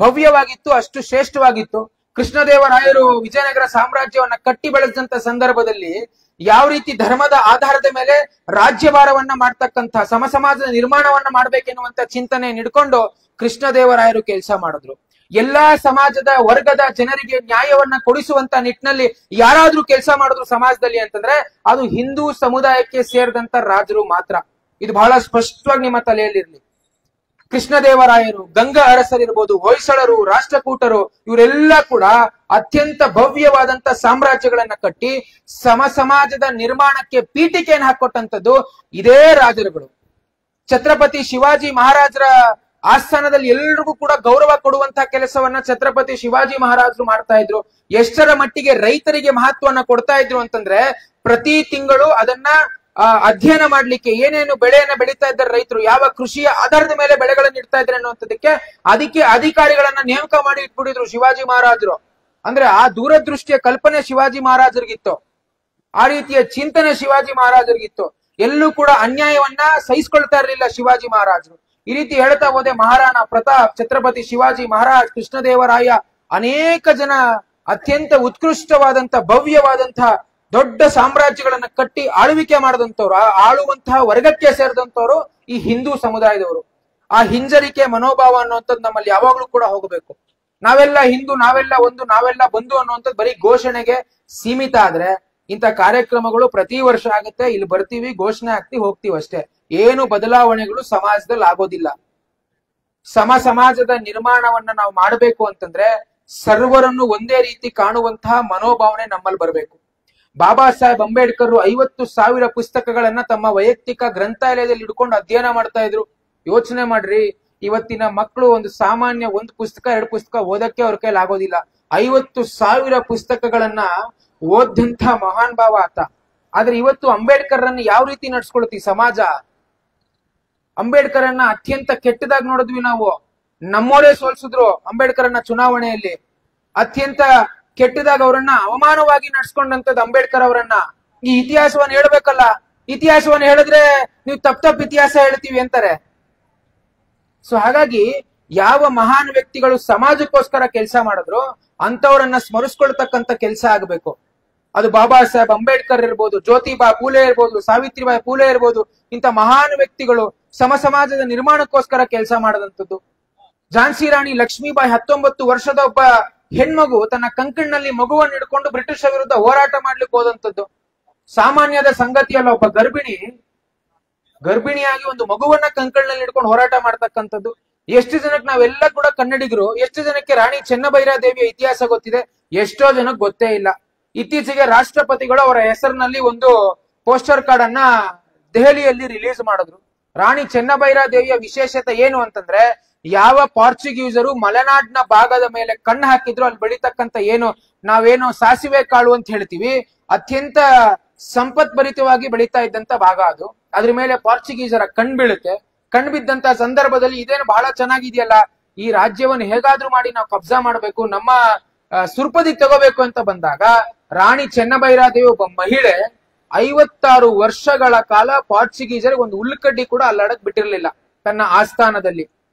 ಭವ್ಯವಾಗಿತ್ತು, ಅಷ್ಟು ಶ್ರೇಷ್ಠವಾಗಿತ್ತು. ಕೃಷ್ಣದೇವರಾಯರು ವಿಜಯನಗರ ಸಾಮ್ರಾಜ್ಯವನ್ನ ಕಟ್ಟಿ ಬೆಳೆಸಿದಂತ ಸಂದರ್ಭದಲ್ಲಿ ಯಾವ ರೀತಿ ಧರ್ಮದ ಆಧಾರದ ಮೇಲೆ ರಾಜ್ಯಭಾರವನ್ನ ಮಾಡ್ತಕ್ಕಂಥ ಸಮ ಸಮಾಜದ ನಿರ್ಮಾಣವನ್ನ ಮಾಡ್ಬೇಕೆನ್ನುವಂತ ಚಿಂತನೆ ಹಿಡ್ಕೊಂಡು ಕೃಷ್ಣದೇವರಾಯರು ಕೆಲಸ ಮಾಡಿದ್ರು. ಎಲ್ಲಾ ಸಮಾಜದ ವರ್ಗದ ಜನರಿಗೆ ನ್ಯಾಯವನ್ನ ಕೊಡಿಸುವಂತ ನಿಟ್ಟಿನಲ್ಲಿ ಯಾರಾದ್ರೂ ಕೆಲಸ ಮಾಡಿದ್ರು ಸಮಾಜದಲ್ಲಿ ಅಂತಂದ್ರೆ ಅದು ಹಿಂದೂ ಸಮುದಾಯಕ್ಕೆ ಸೇರಿದಂತ ರಾಜರು ಮಾತ್ರ. ಇದು ಬಹಳ ಸ್ಪಷ್ಟವಾಗಿ ನಿಮ್ಮ ತಲೆಯಲ್ಲಿರ್ಲಿ. ಕೃಷ್ಣದೇವರಾಯರು, ಗಂಗಾ ಅರಸರಿರ್ಬೋದು, ಹೊಯ್ಸಳರು, ರಾಷ್ಟ್ರಕೂಟರು, ಇವರೆಲ್ಲ ಕೂಡ ಅತ್ಯಂತ ಭವ್ಯವಾದಂತ ಸಾಮ್ರಾಜ್ಯಗಳನ್ನ ಕಟ್ಟಿ ಸಮ ಸಮಾಜದ ನಿರ್ಮಾಣಕ್ಕೆ ಪೀಠಿಕೆಯನ್ನು ಹಾಕೊಟ್ಟಂತದ್ದು ಇದೇ ರಾಜರುಗಳು. ಛತ್ರಪತಿ ಶಿವಾಜಿ ಮಹಾರಾಜರ ಆಸ್ಥಾನದಲ್ಲಿ ಎಲ್ರಿಗೂ ಕೂಡ ಗೌರವ ಕೊಡುವಂತಹ ಕೆಲಸವನ್ನ ಛತ್ರಪತಿ ಶಿವಾಜಿ ಮಹಾರಾಜರು ಮಾಡ್ತಾ ಇದ್ರು. ಎಷ್ಟರ ಮಟ್ಟಿಗೆ ರೈತರಿಗೆ ಮಹತ್ವವನ್ನ ಕೊಡ್ತಾ ಇದ್ರು ಅಂತಂದ್ರೆ, ಪ್ರತಿ ತಿಂಗಳು ಅದನ್ನ ಅಧ್ಯಯನ ಮಾಡ್ಲಿಕ್ಕೆ ಏನೇನು ಬೆಳೆಯನ್ನ ಬೆಳೀತಾ ಇದ್ದಾರೆ ರೈತರು, ಯಾವ ಕೃಷಿಯ ಆಧಾರದ ಮೇಲೆ ಬೆಳೆಗಳನ್ನ ಇಡ್ತಾ ಇದ್ದಾರೆ ಅನ್ನುವಂಥದ್ದಕ್ಕೆ ಅದಕ್ಕೆ ಅಧಿಕಾರಿಗಳನ್ನ ನೇಮಕ ಮಾಡಿ ಇಟ್ಬಿಟ್ಟಿದ್ರು ಶಿವಾಜಿ ಮಹಾರಾಜರು. ಅಂದ್ರೆ ಆ ದೂರದೃಷ್ಟಿಯ ಕಲ್ಪನೆ ಶಿವಾಜಿ ಮಹಾರಾಜರಿಗಿತ್ತು, ಆ ರೀತಿಯ ಚಿಂತನೆ ಶಿವಾಜಿ ಮಹಾರಾಜರಿಗಿತ್ತು. ಎಲ್ಲೂ ಕೂಡ ಅನ್ಯಾಯವನ್ನ ಸಹಿಸ್ಕೊಳ್ತಾ ಇರಲಿಲ್ಲ ಶಿವಾಜಿ ಮಹಾರಾಜರು. ಈ ರೀತಿ ಹೇಳ್ತಾ ಹೋದೆ ಮಹಾರಾಣಾ ಪ್ರತಾಪ್, ಛತ್ರಪತಿ ಶಿವಾಜಿ ಮಹಾರಾಜ್, ಕೃಷ್ಣದೇವರಾಯ, ಅನೇಕ ಜನ ಅತ್ಯಂತ ಉತ್ಕೃಷ್ಟವಾದಂತ ಭವ್ಯವಾದಂತಹ ದೊಡ್ಡ ಸಾಮ್ರಾಜ್ಯಗಳನ್ನ ಕಟ್ಟಿ ಆಳ್ವಿಕೆ ಮಾಡಿದಂತವ್ರು, ಆಳುವಂತಹ ವರ್ಗಕ್ಕೆ ಸೇರಿದಂತವ್ರು ಈ ಹಿಂದೂ ಸಮುದಾಯದವರು. ಆ ಹಿಂಜರಿಕೆ ಮನೋಭಾವ ಅನ್ನುವಂಥದ್ದು ನಮ್ಮಲ್ಲಿ ಯಾವಾಗ್ಲೂ ಕೂಡ ಹೋಗಬೇಕು. ನಾವೆಲ್ಲ ಹಿಂದೂ, ನಾವೆಲ್ಲ ಒಂದು, ನಾವೆಲ್ಲ ಬಂಧು ಅನ್ನುವಂಥದ್ದು ಬರೀ ಘೋಷಣೆಗೆ ಸೀಮಿತ ಆದ್ರೆ ಇಂಥ ಕಾರ್ಯಕ್ರಮಗಳು ಪ್ರತಿ ವರ್ಷ ಆಗುತ್ತೆ, ಇಲ್ಲಿ ಬರ್ತೀವಿ, ಘೋಷಣೆ ಆಗ್ತೀವಿ, ಹೋಗ್ತೀವಿ ಅಷ್ಟೇ. ಏನು ಬದಲಾವಣೆಗಳು ಸಮಾಜದಲ್ಲಿ ಆಗೋದಿಲ್ಲ. ಸಮಾಜದ ನಿರ್ಮಾಣವನ್ನ ನಾವು ಮಾಡಬೇಕು ಅಂತಂದ್ರೆ ಸರ್ವರನ್ನು ಒಂದೇ ರೀತಿ ಕಾಣುವಂತಹ ಮನೋಭಾವನೆ ನಮ್ಮಲ್ಲಿ ಬರಬೇಕು. ಬಾಬಾ ಸಾಹೇಬ್ ಅಂಬೇಡ್ಕರ್ 50,000 ಪುಸ್ತಕಗಳನ್ನ ತಮ್ಮ ವೈಯಕ್ತಿಕ ಗ್ರಂಥಾಲಯದಲ್ಲಿ ಇಟ್ಕೊಂಡು ಅಧ್ಯಯನ ಮಾಡ್ತಾ ಇದ್ರು. ಯೋಚನೆ ಮಾಡ್ರಿ, ಇವತ್ತಿನ ಮಕ್ಕಳು ಒಂದು ಸಾಮಾನ್ಯ 1 ಪುಸ್ತಕ 2 ಪುಸ್ತಕ ಓದಕ್ಕೆ ಅವ್ರ ಕೈಲಿ ಆಗೋದಿಲ್ಲ. 50,000 ಪುಸ್ತಕಗಳನ್ನ ಓದಂತ ಮಹಾನ್ ಭಾವ ಆತ. ಆದ್ರೆ ಇವತ್ತು ಅಂಬೇಡ್ಕರ್ ಅನ್ನ ಯಾವ ರೀತಿ ನಡ್ಸ್ಕೊಳ್ತಿ ಸಮಾಜ? ಅಂಬೇಡ್ಕರ್ ಅನ್ನ ಅತ್ಯಂತ ಕೆಟ್ಟದಾಗಿ ನೋಡಿದ್ವಿ ನಾವು. ನಮ್ಮವರೇ ಸೋಲ್ಸಿದ್ರು ಅಂಬೇಡ್ಕರ್ ಅನ್ನ ಚುನಾವಣೆಯಲ್ಲಿ. ಅತ್ಯಂತ ಕೆಟ್ಟದಾಗ ಅವರನ್ನ ಅವಮಾನವಾಗಿ ನಡ್ಸ್ಕೊಂಡಂತದ್ದು ಅಂಬೇಡ್ಕರ್ ಅವರನ್ನ. ಈ ಇತಿಹಾಸವನ್ನ ಹೇಳ್ಬೇಕಲ್ಲ, ಇತಿಹಾಸವನ್ನ ಹೇಳಿದ್ರೆ ನೀವು ತಪ್ಪ ಇತಿಹಾಸ ಹೇಳ್ತೀವಿ ಅಂತಾರೆ. ಸೊ ಹಾಗಾಗಿ ಯಾವ ಮಹಾನ್ ವ್ಯಕ್ತಿಗಳು ಸಮಾಜಕ್ಕೋಸ್ಕರ ಕೆಲಸ ಮಾಡಿದ್ರು ಅಂತವರನ್ನ ಸ್ಮರಿಸ್ಕೊಳ್ತಕ್ಕಂತ ಕೆಲಸ ಆಗ್ಬೇಕು. ಅದು ಬಾಬಾ ಸಾಹೇಬ್ ಅಂಬೇಡ್ಕರ್ ಇರ್ಬೋದು, ಜ್ಯೋತಿಬಾ ಫೂಲೆ ಇರ್ಬೋದು, ಸಾವಿತ್ರಿಬಾಯಿ ಫೂಲೆ ಇರ್ಬೋದು. ಇಂಥ ಮಹಾನ್ ವ್ಯಕ್ತಿಗಳು ಸಮಾಜದ ನಿರ್ಮಾಣಕ್ಕೋಸ್ಕರ ಕೆಲಸ ಮಾಡದಂಥದ್ದು. ಝಾನ್ಸಿ ರಾಣಿ ಲಕ್ಷ್ಮೀಬಾಯಿ 19 ವರ್ಷದ ಒಬ್ಬ ಹೆಣ್ಮಗು ತನ್ನ ಕಂಕಣಿನಲ್ಲಿ ಮಗುವನ್ನು ಹಿಡ್ಕೊಂಡು ಬ್ರಿಟಿಷರ ವಿರುದ್ಧ ಹೋರಾಟ ಮಾಡ್ಲಿಕ್ಕೆ ಹೋದಂಥದ್ದು ಸಾಮಾನ್ಯದ ಸಂಗತಿಯಲ್ಲ. ಒಬ್ಬ ಗರ್ಭಿಣಿಯಾಗಿ ಒಂದು ಮಗುವನ್ನ ಕಂಕಣಿನಲ್ಲಿ ಹಿಡ್ಕೊಂಡು ಹೋರಾಟ ಮಾಡ್ತಕ್ಕಂಥದ್ದು. ಎಷ್ಟು ಜನಕ್ಕೆ ನಾವೆಲ್ಲ ಕೂಡ ಕನ್ನಡಿಗರು, ಎಷ್ಟು ಜನಕ್ಕೆ ರಾಣಿ ಚೆನ್ನಭೈರಾದೇವಿಯ ಇತಿಹಾಸ ಗೊತ್ತಿದೆ? ಎಷ್ಟೋ ಜನಕ್ಕೆ ಗೊತ್ತೇ ಇಲ್ಲ. ಇತ್ತೀಚೆಗೆ ರಾಷ್ಟ್ರಪತಿಗಳು ಅವರ ಹೆಸರಿನಲ್ಲಿ ಒಂದು ಪೋಸ್ಟರ್ ಕಾರ್ಡ್ ಅನ್ನ ದೆಹಲಿಯಲ್ಲಿ ರಿಲೀಸ್ ಮಾಡಿದ್ರು. ರಾಣಿ ಚೆನ್ನಭೈರಾದೇವಿಯ ವಿಶೇಷತೆ ಏನು ಅಂತಂದ್ರೆ, ಯಾವ ಪಾರ್ಚುಗೀಸರು ಮಲೆನಾಡಿನ ಭಾಗದ ಮೇಲೆ ಕಣ್ಣು ಹಾಕಿದ್ರು ಅಲ್ಲಿ ಬೆಳೀತಕ್ಕಂತ ನಾವೇನು ಸಾಸಿವೆ ಕಾಳು ಅಂತ ಹೇಳ್ತೀವಿ, ಅತ್ಯಂತ ಸಂಪತ್ಭರಿತವಾಗಿ ಬೆಳೀತಾ ಇದ್ದಂತ ಭಾಗ ಅದು. ಅದ್ರ ಮೇಲೆ ಪಾರ್ಚುಗೀಸರ ಕಣ್ ಬೀಳುತ್ತೆ. ಕಣ್ ಬಿದ್ದಂತ ಸಂದರ್ಭದಲ್ಲಿ ಇದೇನು ಬಹಳ ಚೆನ್ನಾಗಿದೆಯಲ್ಲ, ಈ ರಾಜ್ಯವನ್ನು ಹೇಗಾದ್ರೂ ಮಾಡಿ ನಾವು ಕಬ್ಜಾ ಮಾಡಬೇಕು, ನಮ್ಮ ಸುರ್ಪದಿಗೆ ತಗೋಬೇಕು ಅಂತ ಬಂದಾಗ ರಾಣಿ ಚೆನ್ನಭೈರಾದೇವಿ ಒಬ್ಬ ಮಹಿಳೆ 56 ವರ್ಷಗಳ ಕಾಲ ಪಾರ್ಚುಗೀಸರಿಗೆ ಒಂದು ಹುಲ್ಲುಕಡ್ಡಿ ಕೂಡ ಅಲ್ಲಾಡಕ್ ಬಿಟ್ಟಿರ್ಲಿಲ್ಲ ತನ್ನ ಆಸ್ಥಾನದಲ್ಲಿ.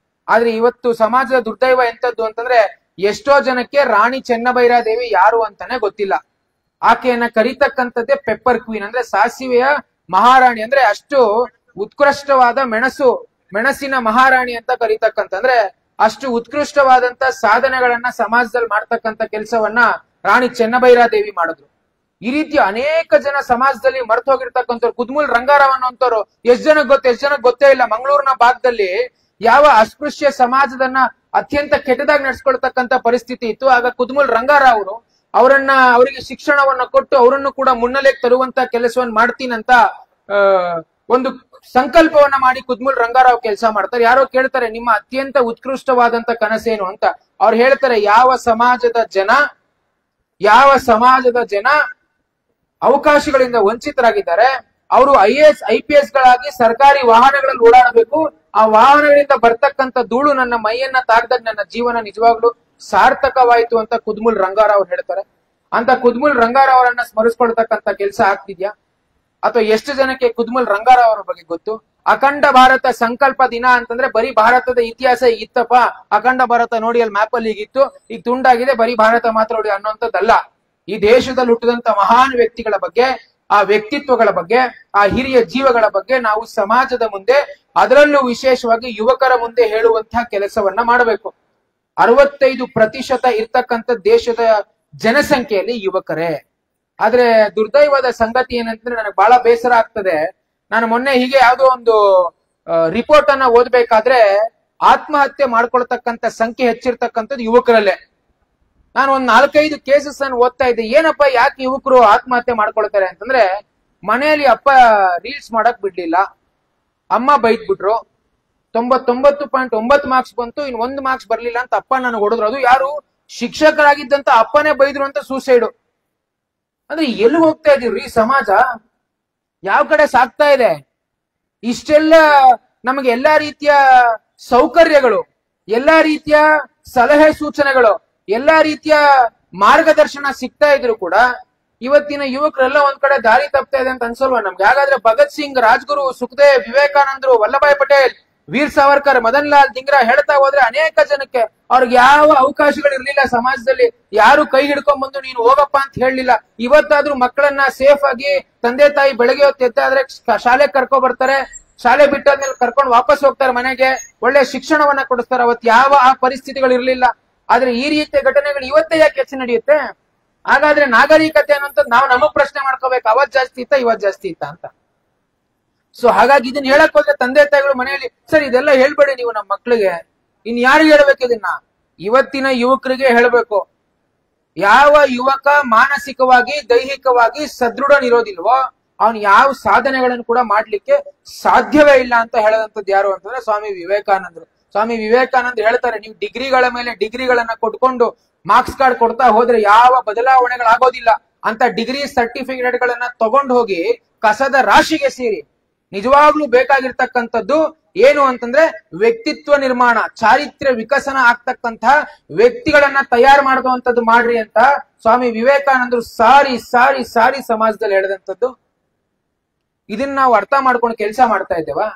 ಆದ್ರೆ ಇವತ್ತು ಸಮಾಜದ ದುರ್ದೈವ ಎಂತದ್ದು ಅಂತಂದ್ರೆ ಎಷ್ಟೋ ಜನಕ್ಕೆ ರಾಣಿ ಚೆನ್ನಭೈರಾದೇವಿ ಯಾರು ಅಂತಾನೆ ಗೊತ್ತಿಲ್ಲ. ಆಕೆಯನ್ನ ಕರೀತಕ್ಕಂಥದ್ದೇ ಪೆಪ್ಪರ್ ಕ್ವೀನ್, ಅಂದ್ರೆ ಸಾಸಿವೆಯ ಮಹಾರಾಣಿ, ಅಂದ್ರೆ ಅಷ್ಟು ಉತ್ಕೃಷ್ಟವಾದ ಮೆಣಸಿನ ಮಹಾರಾಣಿ ಅಂತ ಕರೀತಕ್ಕಂತಂದ್ರೆ ಅಷ್ಟು ಉತ್ಕೃಷ್ಟವಾದಂತ ಸಾಧನೆಗಳನ್ನ ಸಮಾಜದಲ್ಲಿ ಮಾಡ್ತಕ್ಕಂಥ ಕೆಲಸವನ್ನ ರಾಣಿ ಚೆನ್ನಭೈರಾದೇವಿ ಮಾಡಿದ್ರು. ಈ ರೀತಿ ಅನೇಕ ಜನ ಸಮಾಜದಲ್ಲಿ ಮರ್ತು ಹೋಗಿರ್ತಕ್ಕಂಥವ್ರು. ಕುದ್ಮುಲ್ ರಂಗಾರಾವ್ ಅನ್ನೋಂಥವ್ರು ಎಷ್ಟ್ ಜನಕ್ಕೆ ಗೊತ್ತೇ ಇಲ್ಲ. ಮಂಗಳೂರಿನ ಭಾಗದಲ್ಲಿ ಯಾವ ಅಸ್ಪೃಶ್ಯ ಸಮಾಜದನ್ನ ಅತ್ಯಂತ ಕೆಟ್ಟದಾಗಿ ನಡ್ಸ್ಕೊಳ್ತಕ್ಕಂಥ ಪರಿಸ್ಥಿತಿ ಇತ್ತು. ಆಗ ಕುದ್ಮುಲ್ ರಂಗಾರಾವ್ ಅವರಿಗೆ ಶಿಕ್ಷಣವನ್ನ ಕೊಟ್ಟು ಅವರನ್ನು ಕೂಡ ಮುನ್ನೆಲೆಗೆ ತರುವಂತ ಕೆಲಸವನ್ನ ಮಾಡ್ತೀನಂತ ಒಂದು ಸಂಕಲ್ಪವನ್ನ ಮಾಡಿ ಕುದ್ಮುಲ್ ರಂಗಾರಾವ್ ಕೆಲಸ ಮಾಡ್ತಾರೆ. ಯಾರೋ ಕೇಳ್ತಾರೆ ನಿಮ್ಮ ಅತ್ಯಂತ ಉತ್ಕೃಷ್ಟವಾದಂತ ಕನಸೇನು ಅಂತ. ಅವ್ರು ಹೇಳ್ತಾರೆ ಯಾವ ಸಮಾಜದ ಜನ ಅವಕಾಶಗಳಿಂದ ವಂಚಿತರಾಗಿದ್ದಾರೆ ಅವರು IAS IPS ಗಳಾಗಿ ಸರ್ಕಾರಿ ವಾಹನಗಳಲ್ಲಿ ಓಡಾಡಬೇಕು. ಆ ವಾಹನಗಳಿಂದ ಬರ್ತಕ್ಕಂಥ ಧೂಳು ನನ್ನ ಮೈಯನ್ನ ತಾಗ್ದಾಗ ನನ್ನ ಜೀವನ ನಿಜವಾಗ್ಲೂ ಸಾರ್ಥಕವಾಯಿತು ಅಂತ ಕುದ್ಮುಲ್ ರಂಗಾರಾವ್ ಹೇಳ್ತಾರೆ. ಅಂತ ಕುದ್ಮುಲ್ ರಂಗಾರಾವ್ ಅವರನ್ನ ಸ್ಮರಿಸ್ಕೊಳ್ತಕ್ಕಂಥ ಕೆಲಸ ಆಗ್ತಿದ್ಯಾ? ಅಥವಾ ಎಷ್ಟು ಜನಕ್ಕೆ ಕುದ್ಮುಲ್ ರಂಗಾರಾವ್ ಅವರ ಬಗ್ಗೆ ಗೊತ್ತು? ಅಖಂಡ ಭಾರತ ಸಂಕಲ್ಪ ದಿನ ಅಂತಂದ್ರೆ ಬರೀ ಭಾರತದ ಇತಿಹಾಸ ಇತ್ತಪ್ಪ, ಅಖಂಡ ಭಾರತ ನೋಡಿ ಅಲ್ಲಿ ಮ್ಯಾಪ್ ಅಲ್ಲಿ ಹೀಗಿತ್ತು, ಈಗ ತುಂಡಾಗಿದೆ, ಬರೀ ಭಾರತ ಮಾತ್ರ ನೋಡಿ ಅನ್ನೋಂಥದ್ದಲ್ಲ. ಈ ದೇಶದಲ್ಲಿ ಹುಟ್ಟಿದಂತ ಮಹಾನ್ ವ್ಯಕ್ತಿಗಳ ಬಗ್ಗೆ, ಆ ವ್ಯಕ್ತಿತ್ವಗಳ ಬಗ್ಗೆ, ಆ ಹಿರಿಯ ಜೀವಗಳ ಬಗ್ಗೆ ನಾವು ಸಮಾಜದ ಮುಂದೆ, ಅದರಲ್ಲೂ ವಿಶೇಷವಾಗಿ ಯುವಕರ ಮುಂದೆ ಹೇಳುವಂತಹ ಕೆಲಸವನ್ನ ಮಾಡಬೇಕು. 65% ಇರ್ತಕ್ಕಂಥ ದೇಶದ ಜನಸಂಖ್ಯೆಯಲ್ಲಿ ಯುವಕರೇ. ಆದ್ರೆ ದುರ್ದೈವದ ಸಂಗತಿ ಏನಂತಂದ್ರೆ ನನಗೆ ಬಹಳ ಬೇಸರ ಆಗ್ತದೆ. ನಾನು ಮೊನ್ನೆ ಹೀಗೆ ಯಾವುದೋ ಒಂದು ರಿಪೋರ್ಟ್ ಅನ್ನ ಓದ್ಬೇಕಾದ್ರೆ ಆತ್ಮಹತ್ಯೆ ಮಾಡ್ಕೊಳ್ತಕ್ಕಂಥ ಸಂಖ್ಯೆ ಹೆಚ್ಚಿರ್ತಕ್ಕಂಥದ್ದು ಯುವಕರಲ್ಲೇ. ನಾನು ಒಂದ್ 4-5 ಕೇಸಸ್ ಅನ್ನು ಓದ್ತಾ ಇದ್ದೆ. ಏನಪ್ಪ ಯಾಕೆ ಯುವಕರು ಆತ್ಮಹತ್ಯೆ ಮಾಡ್ಕೊಳ್ತಾರೆ ಅಂತಂದ್ರೆ, ಮನೆಯಲ್ಲಿ ಅಪ್ಪ ರೀಲ್ಸ್ ಮಾಡಕ್ ಬಿಡ್ಲಿಲ್ಲ, ಅಮ್ಮ ಬೈದ್ ಬಿಟ್ರು, 99.9 ಮಾರ್ಕ್ಸ್ ಬಂತು, ಇನ್ 1 ಮಾರ್ಕ್ಸ್ ಬರ್ಲಿಲ್ಲ ಅಂತ ಅಪ್ಪ ನನಗೆ ಹೊಡೆದ್ರು. ಅದು ಯಾರು? ಶಿಕ್ಷಕರಾಗಿದ್ದಂತ ಅಪ್ಪನೇ ಬೈದ್ರು ಅಂತ ಸೂಸೈಡು. ಅಂದ್ರೆ ಎಲ್ಲಿ ಹೋಗ್ತಾ ಇದೀವ್ರಿ ಸಮಾಜ? ಯಾವ ಕಡೆ ಸಾಕ್ತಾ ಇದೆ? ಇಷ್ಟೆಲ್ಲ ನಮಗೆ ಎಲ್ಲಾ ರೀತಿಯ ಸೌಕರ್ಯಗಳು, ಎಲ್ಲಾ ರೀತಿಯ ಸಲಹೆ ಸೂಚನೆಗಳು, ಎಲ್ಲಾ ರೀತಿಯ ಮಾರ್ಗದರ್ಶನ ಸಿಗ್ತಾ ಇದ್ರು ಕೂಡ ಇವತ್ತಿನ ಯುವಕರೆಲ್ಲ ಒಂದ್ ಕಡೆ ದಾರಿ ತಪ್ತಾ ಇದೆ ಅಂತ ಅನ್ಸಲ್ವಾ ನಮ್ಗೆ? ಹಾಗಾದ್ರೆ ಭಗತ್ ಸಿಂಗ್, ರಾಜ್ಗುರು, ಸುಖದೇವ್, ವಿವೇಕಾನಂದರು, ವಲ್ಲಭಾಯ್ ಪಟೇಲ್, ವೀರ್ ಸಾವರ್ಕರ್, ಮದನ್ ಲಾಲ್ ದಿಂಗ್ರಾ ಹೇಳ್ತಾ ಹೋದ್ರೆ ಅನೇಕ ಜನಕ್ಕೆ ಅವ್ರಿಗೆ ಯಾವ ಅವಕಾಶಗಳು ಇರ್ಲಿಲ್ಲ ಸಮಾಜದಲ್ಲಿ. ಯಾರು ಕೈ ಹಿಡ್ಕೊಂಡ್ ಬಂದು ನೀನು ಹೋಗಪ್ಪ ಅಂತ ಹೇಳಲಿಲ್ಲ. ಇವತ್ತಾದ್ರೂ ಮಕ್ಕಳನ್ನ ಸೇಫ್ ಆಗಿ ತಂದೆ ತಾಯಿ ಬೆಳಗ್ಗೆ ಹೊತ್ತು ಎದ್ದಾದ್ರೆ ಶಾಲೆ ಕರ್ಕೊ ಬರ್ತಾರೆ, ಶಾಲೆ ಬಿಟ್ಟಾದ್ಮೇಲೆ ಕರ್ಕೊಂಡು ವಾಪಸ್ ಹೋಗ್ತಾರೆ ಮನೆಗೆ, ಒಳ್ಳೆ ಶಿಕ್ಷಣವನ್ನ ಕೊಡಿಸ್ತಾರೆ. ಅವತ್ತು ಯಾವ ಆ ಪರಿಸ್ಥಿತಿಗಳು ಇರ್ಲಿಲ್ಲ. ಆದ್ರೆ ಈ ರೀತಿಯ ಘಟನೆಗಳು ಇವತ್ತೇ ಯಾಕೆ ಹೆಚ್ಚು ನಡೆಯುತ್ತೆ? ಹಾಗಾದ್ರೆ ನಾಗರಿಕತೆ ಅನ್ನೋಂಥದ್ದು ನಾವು ನಮಗ್ ಪ್ರಶ್ನೆ ಮಾಡ್ಕೋಬೇಕು, ಅವತ್ ಜಾಸ್ತಿ ಇತ್ತ ಇವತ್ ಜಾಸ್ತಿ ಇತ್ತ ಅಂತ. ಸೊ ಹಾಗಾಗಿ ಇದನ್ನ ಹೇಳಕ್ ಹೋದ್ರೆ ತಂದೆ ತಾಯಿಗಳು ಮನೆಯಲ್ಲಿ ಸರ್ ಇದೆಲ್ಲ ಹೇಳ್ಬೇಡಿ ನೀವು ನಮ್ಮ ಮಕ್ಳಿಗೆ, ಇನ್ ಯಾರಿಗೆ ಹೇಳ್ಬೇಕು ಇದನ್ನ? ಇವತ್ತಿನ ಯುವಕರಿಗೆ ಹೇಳ್ಬೇಕು. ಯಾವ ಯುವಕ ಮಾನಸಿಕವಾಗಿ ದೈಹಿಕವಾಗಿ ಸದೃಢನಿರೋದಿಲ್ವೋ ಅವನು ಯಾವ ಸಾಧನೆಗಳನ್ನು ಕೂಡ ಮಾಡ್ಲಿಕ್ಕೆ ಸಾಧ್ಯವೇ ಇಲ್ಲ ಅಂತ ಹೇಳದಂತದ್ದು ಯಾರು ಅಂತಂದ್ರೆ ಸ್ವಾಮಿ ವಿವೇಕಾನಂದರು. ಸ್ವಾಮಿ ವಿವೇಕಾನಂದ ಹೇಳ್ತಾರೆ, ನೀವು ಡಿಗ್ರಿಗಳ ಮೇಲೆ ಡಿಗ್ರಿಗಳನ್ನ ಕೊಟ್ಕೊಂಡು ಮಾರ್ಕ್ಸ್ ಕಾರ್ಡ್ ಕೊಡ್ತಾ ಹೋದ್ರೆ ಯಾವ ಬದಲಾವಣೆಗಳಾಗೋದಿಲ್ಲ ಅಂತ ಡಿಗ್ರಿ ಸರ್ಟಿಫಿಕೇಟ್ ಗಳನ್ನ ತಗೊಂಡು ಹೋಗಿ ಕಸದ ರಾಶಿಗೆ ಸೇರಿ ನಿಜವಾಗ್ಲೂ ಬೇಕಾಗಿರ್ತಕ್ಕಂಥದ್ದು ಏನು ಅಂತಂದ್ರೆ ವ್ಯಕ್ತಿತ್ವ ನಿರ್ಮಾಣ, ಚಾರಿತ್ರ್ಯ ವಿಕಸನ ಆಗ್ತಕ್ಕಂತಹ ವ್ಯಕ್ತಿಗಳನ್ನ ತಯಾರು ಮಾಡುವಂತದ್ದು ಮಾಡ್ರಿ ಅಂತ ಸ್ವಾಮಿ ವಿವೇಕಾನಂದರು ಸಾರಿ ಸಾರಿ ಸಾರಿ ಸಮಾಜದಲ್ಲಿ ಹೇಳಿದಂಥದ್ದು. ಇದನ್ನ ನಾವು ಅರ್ಥ ಮಾಡ್ಕೊಂಡು ಕೆಲಸ ಮಾಡ್ತಾ ಇದ್ದೇವಾ?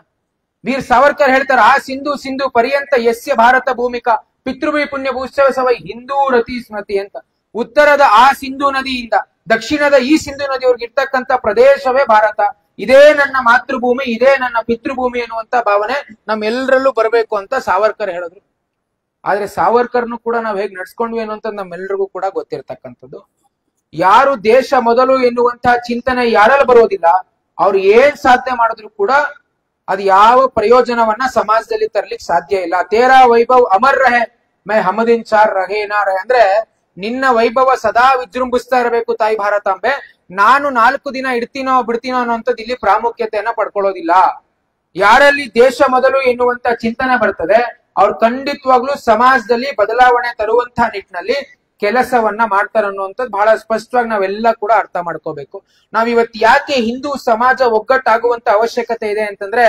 ವೀರ್ ಸಾವರ್ಕರ್ ಹೇಳ್ತಾರೆ, ಆ ಸಿಂಧು ಸಿಂಧು ಪರ್ಯಂತ ಯಸ್ಯ ಭಾರತ ಭೂಮಿಕಾ ಪಿತೃಭಿ ಪುಣ್ಯ ಭೂಶ್ಚವ ಸವೈ ಹಿಂದೂ ರತಿ ಸ್ಮೃತಿ ಅಂತ. ಉತ್ತರದ ಆ ಸಿಂಧು ನದಿಯಿಂದ ದಕ್ಷಿಣದ ಈ ಸಿಂಧು ನದಿವರೆಗೆ ಇರ್ತಕ್ಕಂಥ ಪ್ರದೇಶವೇ ಭಾರತ. ಇದೇ ನನ್ನ ಮಾತೃಭೂಮಿ, ಇದೇ ನನ್ನ ಪಿತೃಭೂಮಿ ಎನ್ನುವಂತ ಭಾವನೆ ನಮ್ಮೆಲ್ಲರಲ್ಲೂ ಬರಬೇಕು ಅಂತ ಸಾವರ್ಕರ್ ಹೇಳಿದ್ರು. ಆದ್ರೆ ಸಾವರ್ಕರ್ನು ಕೂಡ ನಾವ್ ಹೇಗ್ ನಡ್ಸ್ಕೊಂಡ್ವಿ ಅನ್ನುವಂಥದ್ದು ನಮ್ಮೆಲ್ಲರಿಗೂ ಕೂಡ ಗೊತ್ತಿರ್ತಕ್ಕಂಥದ್ದು. ಯಾರು ದೇಶ ಮೊದಲು ಎನ್ನುವಂತಹ ಚಿಂತನೆ ಯಾರಲ್ಲಿ ಬರೋದಿಲ್ಲ, ಅವ್ರು ಏನ್ ಸಾಧನೆ ಮಾಡಿದ್ರು ಕೂಡ ಅದು ಯಾವ ಪ್ರಯೋಜನವನ್ನ ಸಮಾಜದಲ್ಲಿ ತರ್ಲಿಕ್ಕೆ ಸಾಧ್ಯ ಇಲ್ಲ. ತೇರಾ ವೈಭವ್ ಅಮರ್ ರಹೆ ಮೈ ಹಮದಿನ್ ಚಾರ್ ರಹೇ ನಾ ರಹೆ ಅಂದ್ರೆ ನಿನ್ನ ವೈಭವ ಸದಾ ವಿಜೃಂಭಿಸ್ತಾ ಇರಬೇಕು ತಾಯಿ ಭಾರತಾಂಬೆ. ನಾನು 4 ದಿನ ಇಡ್ತೀನೋ ಬಿಡ್ತೀನೋ ಅನ್ನೋಂಥದ್ದು ಇಲ್ಲಿ ಪ್ರಾಮುಖ್ಯತೆಯನ್ನ ಪಡ್ಕೊಳ್ಳೋದಿಲ್ಲ. ಯಾರಲ್ಲಿ ದೇಶ ಮೊದಲು ಎನ್ನುವಂತ ಚಿಂತನೆ ಬರ್ತದೆ ಅವ್ರು ಖಂಡಿತವಾಗ್ಲೂ ಸಮಾಜದಲ್ಲಿ ಬದಲಾವಣೆ ತರುವಂತಹ ನಿಟ್ಟಿನಲ್ಲಿ ಕೆಲಸವನ್ನ ಮಾಡ್ತಾರೆ ಅನ್ನುವಂಥದ್ದು ಬಹಳ ಸ್ಪಷ್ಟವಾಗಿ ನಾವೆಲ್ಲ ಕೂಡ ಅರ್ಥ ಮಾಡ್ಕೋಬೇಕು. ನಾವಿವತ್ತು ಯಾಕೆ ಹಿಂದೂ ಸಮಾಜ ಒಗ್ಗಟ್ಟಾಗುವಂತ ಅವಶ್ಯಕತೆ ಇದೆ ಅಂತಂದ್ರೆ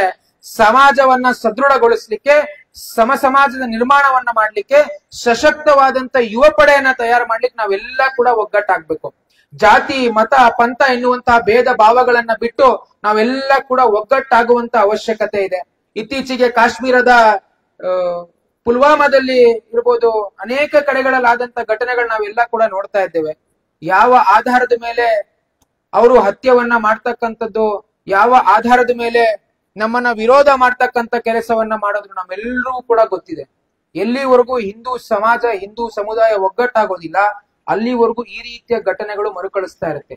ಸಮಾಜವನ್ನ ಸದೃಢಗೊಳಿಸ್ಲಿಕ್ಕೆ, ಸಮಾಜದ ನಿರ್ಮಾಣವನ್ನ ಮಾಡ್ಲಿಕ್ಕೆ, ಸಶಕ್ತವಾದಂತ ಯುವ ಪಡೆಯನ್ನ ತಯಾರು ಮಾಡ್ಲಿಕ್ಕೆ ನಾವೆಲ್ಲ ಕೂಡ ಒಗ್ಗಟ್ಟಾಗ್ಬೇಕು. ಜಾತಿ, ಮತ, ಪಂಥ ಎನ್ನುವಂತಹ ಭೇದ ಭಾವಗಳನ್ನ ಬಿಟ್ಟು ನಾವೆಲ್ಲ ಕೂಡ ಒಗ್ಗಟ್ಟಾಗುವಂತ ಅವಶ್ಯಕತೆ ಇದೆ. ಇತ್ತೀಚೆಗೆ ಕಾಶ್ಮೀರದ ಪುಲ್ವಾಮಾದಲ್ಲಿ ಇರ್ಬೋದು, ಅನೇಕ ಕಡೆಗಳಲ್ಲಾದಂತ ಘಟನೆಗಳು ನಾವೆಲ್ಲ ಕೂಡ ನೋಡ್ತಾ ಇದ್ದೇವೆ. ಯಾವ ಆಧಾರದ ಮೇಲೆ ಅವರು ಹತ್ಯವನ್ನ ಮಾಡ್ತಕ್ಕಂಥದ್ದು, ಯಾವ ಆಧಾರದ ಮೇಲೆ ನಮ್ಮನ್ನ ವಿರೋಧ ಮಾಡ್ತಕ್ಕಂಥ ಕೆಲಸವನ್ನ ಮಾಡೋದು ನಮ್ಮೆಲ್ಲರೂ ಕೂಡ ಗೊತ್ತಿದೆ. ಎಲ್ಲಿವರೆಗೂ ಹಿಂದೂ ಸಮಾಜ, ಹಿಂದೂ ಸಮುದಾಯ ಒಗ್ಗಟ್ಟಾಗೋದಿಲ್ಲ, ಅಲ್ಲಿವರೆಗೂ ಈ ರೀತಿಯ ಘಟನೆಗಳು ಮರುಕಳಿಸ್ತಾ ಇರುತ್ತೆ.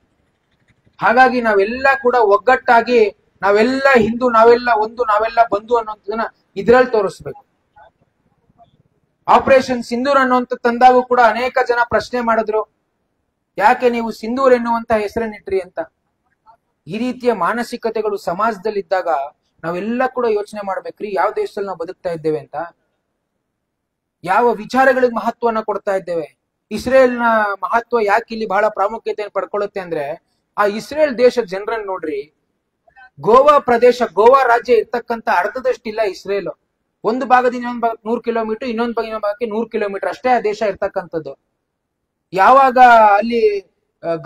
ಹಾಗಾಗಿ ನಾವೆಲ್ಲ ಕೂಡ ಒಗ್ಗಟ್ಟಾಗಿ, ನಾವೆಲ್ಲ ಹಿಂದೂ, ನಾವೆಲ್ಲ ಒಂದು, ನಾವೆಲ್ಲ ಬಂಧು ಅನ್ನೋದನ್ನ ಇದ್ರಲ್ಲಿ ತೋರಿಸ್ಬೇಕು. ಆಪರೇಷನ್ ಸಿಂಧೂರ್ ಅನ್ನುವಂತ ತಂದಾಗೂ ಕೂಡ ಅನೇಕ ಜನ ಪ್ರಶ್ನೆ ಮಾಡಿದ್ರು, ಯಾಕೆ ನೀವು ಸಿಂಧೂರ್ ಎನ್ನುವಂತ ಹೆಸರನ್ನಿಟ್ರಿ ಅಂತ. ಈ ರೀತಿಯ ಮಾನಸಿಕತೆಗಳು ಸಮಾಜದಲ್ಲಿದ್ದಾಗ ನಾವೆಲ್ಲ ಕೂಡ ಯೋಚನೆ ಮಾಡ್ಬೇಕ್ರಿ, ಯಾವ ದೇಶದಲ್ಲಿ ನಾವು ಬದುಕ್ತಾ ಇದ್ದೇವೆ ಅಂತ, ಯಾವ ವಿಚಾರಗಳಿಗೆ ಮಹತ್ವನ ಕೊಡ್ತಾ ಇದ್ದೇವೆ. ಇಸ್ರೇಲ್ನ ಮಹತ್ವ ಯಾಕೆ ಇಲ್ಲಿ ಬಹಳ ಪ್ರಾಮುಖ್ಯತೆಯನ್ನು ಪಡ್ಕೊಳ್ಳುತ್ತೆ ಅಂದ್ರೆ, ಆ ಇಸ್ರೇಲ್ ದೇಶದ ಜನರನ್ನ ನೋಡ್ರಿ. ಗೋವಾ ಪ್ರದೇಶ, ಗೋವಾ ರಾಜ್ಯ ಇರ್ತಕ್ಕಂಥ ಅರ್ಧದಷ್ಟಿಲ್ಲ ಇಸ್ರೇಲ್. ಒಂದು ಭಾಗದಿಂದ ಇನ್ನೊಂದು ಭಾಗಕ್ಕೆ 100 ಕಿಲೋಮೀಟರ್, ಇನ್ನೊಂದು ಭಾಗಕ್ಕೆ 100 ಕಿಲೋಮೀಟರ್ ಅಷ್ಟೇ ಆ ದೇಶ ಇರ್ತಕ್ಕಂಥದ್ದು. ಯಾವಾಗ ಅಲ್ಲಿ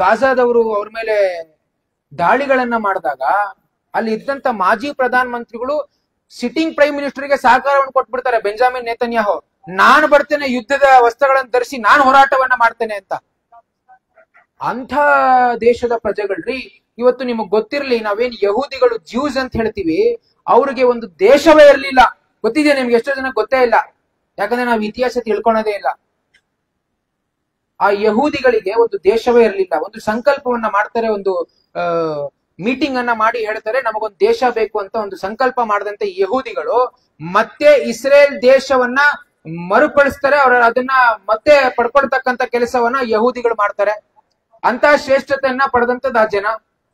ಗಾಜಾದವರು ಅವ್ರ ಮೇಲೆ ದಾಳಿಗಳನ್ನ ಮಾಡಿದಾಗ ಅಲ್ಲಿ ಇದ್ದಂತ ಮಾಜಿ ಪ್ರಧಾನ ಮಂತ್ರಿಗಳು ಸಿಟ್ಟಿಂಗ್ ಪ್ರೈಮ್ ಮಿನಿಸ್ಟರ್ಗೆ ಸಹಕಾರವನ್ನು ಕೊಟ್ಬಿಡ್ತಾರೆ, ಬೆಂಜಾಮಿನ್ ನೇತನ್ಯಾಹು. ನಾನು ಬರ್ತೇನೆ, ಯುದ್ಧದ ವಸ್ತ್ರಗಳನ್ನು ಧರಿಸಿ ನಾನು ಹೋರಾಟವನ್ನ ಮಾಡ್ತೇನೆ ಅಂತ. ಅಂಥ ದೇಶದ ಪ್ರಜೆಗಳ್ರಿ. ಇವತ್ತು ನಿಮಗ್ ಗೊತ್ತಿರ್ಲಿ, ನಾವೇನ್ ಯಹೂದಿಗಳು, ಜ್ಯೂಸ್ ಅಂತ ಹೇಳ್ತೀವಿ, ಅವ್ರಿಗೆ ಒಂದು ದೇಶವೇ ಇರ್ಲಿಲ್ಲ. ಗೊತ್ತಿದೆ ನಿಮ್ಗೆ? ಎಷ್ಟೋ ಜನ ಗೊತ್ತೇ ಇಲ್ಲ, ಯಾಕಂದ್ರೆ ನಾವು ಇತಿಹಾಸ ತಿಳ್ಕೊಳೋದೇ ಇಲ್ಲ. ಆ ಯಹೂದಿಗಳಿಗೆ ಒಂದು ದೇಶವೇ ಇರಲಿಲ್ಲ. ಒಂದು ಸಂಕಲ್ಪವನ್ನ ಮಾಡ್ತಾರೆ, ಒಂದು ಮೀಟಿಂಗ್ ಅನ್ನ ಮಾಡಿ ಹೇಳ್ತಾರೆ, ನಮಗೊಂದು ದೇಶ ಬೇಕು ಅಂತ ಒಂದು ಸಂಕಲ್ಪ ಮಾಡದಂತೆ ಯಹೂದಿಗಳು ಮತ್ತೆ ಇಸ್ರೇಲ್ ದೇಶವನ್ನ ಮರುಕಳಿಸ್ತಾರೆ. ಅದನ್ನ ಮತ್ತೆ ಪಡ್ಕೊಳ್ತಕ್ಕಂತ ಕೆಲಸವನ್ನ ಯಹೂದಿಗಳು ಮಾಡ್ತಾರೆ. ಅಂತ ಶ್ರೇಷ್ಠತೆಯನ್ನ ಪಡೆದಂತದ ಜನ.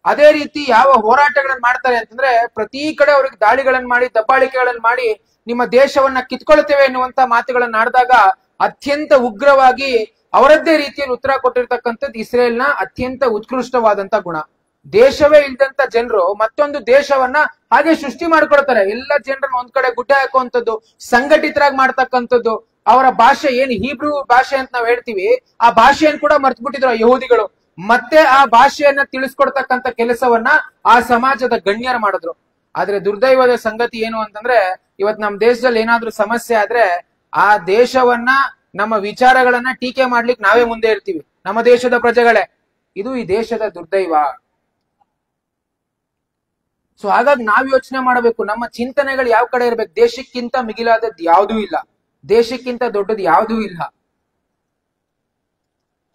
ಅದೇ ರೀತಿ ಯಾವ ಹೋರಾಟಗಳನ್ನ ಮಾಡ್ತಾರೆ ಅಂತಂದ್ರೆ, ಪ್ರತಿ ಕಡೆ ಅವ್ರಿಗೆ ದಾಳಿಗಳನ್ನ ಮಾಡಿ, ದಬ್ಬಾಳಿಕೆಗಳನ್ನ ಮಾಡಿ ನಿಮ್ಮ ದೇಶವನ್ನ ಕಿತ್ಕೊಳ್ತೇವೆ ಎನ್ನುವಂತ ಮಾತುಗಳನ್ನ ಆಡಿದಾಗ ಅತ್ಯಂತ ಉಗ್ರವಾಗಿ ಅವರದ್ದೇ ರೀತಿಯಲ್ಲಿ ಉತ್ತರ ಕೊಟ್ಟಿರ್ತಕ್ಕಂಥದ್ದು ಇಸ್ರೇಲ್ನ ಅತ್ಯಂತ ಉತ್ಕೃಷ್ಟವಾದಂತ ಗುಣ. ದೇಶವೇ ಇಲ್ದಂತ ಜನರು ಮತ್ತೊಂದು ದೇಶವನ್ನ ಹಾಗೆ ಸೃಷ್ಟಿ ಮಾಡ್ಕೊಳ್ತಾರೆ. ಎಲ್ಲ ಜನರನ್ನ ಒಂದ್ ಕಡೆ ಗುಡ್ಡೆ ಹಾಕುವಂಥದ್ದು, ಸಂಘಟಿತರಾಗಿ ಮಾಡ್ತಕ್ಕಂಥದ್ದು. ಅವರ ಭಾಷೆ ಏನ್ ಹೀಬ್ರೂ ಭಾಷೆ ಅಂತ ನಾವ್ ಹೇಳ್ತೀವಿ, ಆ ಭಾಷೆಯನ್ನು ಕೂಡ ಮರ್ತು ಬಿಟ್ಟಿದ್ರು ಯಹೂದಿಗಳು. ಮತ್ತೆ ಆ ಭಾಷೆಯನ್ನ ತಿಳಿಸ್ಕೊಡ್ತಕ್ಕಂಥ ಕೆಲಸವನ್ನ ಆ ಸಮಾಜದ ಗಣ್ಯರು ಮಾಡಿದ್ರು. ಆದ್ರೆ ದುರ್ದೈವದ ಸಂಗತಿ ಏನು ಅಂತಂದ್ರೆ, ಇವತ್ ನಮ್ ದೇಶದಲ್ಲಿ ಏನಾದ್ರೂ ಸಮಸ್ಯೆ ಆದ್ರೆ ಆ ದೇಶವನ್ನ, ನಮ್ಮ ವಿಚಾರಗಳನ್ನ ಟೀಕೆ ಮಾಡ್ಲಿಕ್ಕೆ ನಾವೇ ಮುಂದೆ ಇರ್ತೀವಿ, ನಮ್ಮ ದೇಶದ ಪ್ರಜೆಗಳೇ. ಇದು ಈ ದೇಶದ ದುರ್ದೈವ. ಸೊ ಹಾಗಾಗಿ ನಾವ್ ಯೋಚನೆ ಮಾಡಬೇಕು, ನಮ್ಮ ಚಿಂತನೆಗಳು ಯಾವ ಕಡೆ ಇರ್ಬೇಕು. ದೇಶಕ್ಕಿಂತ ಮಿಗಿಲಾದದ್ದು ಯಾವುದೂ ಇಲ್ಲ, ದೇಶಕ್ಕಿಂತ ದೊಡ್ಡದು ಯಾವುದೂ ಇಲ್ಲ.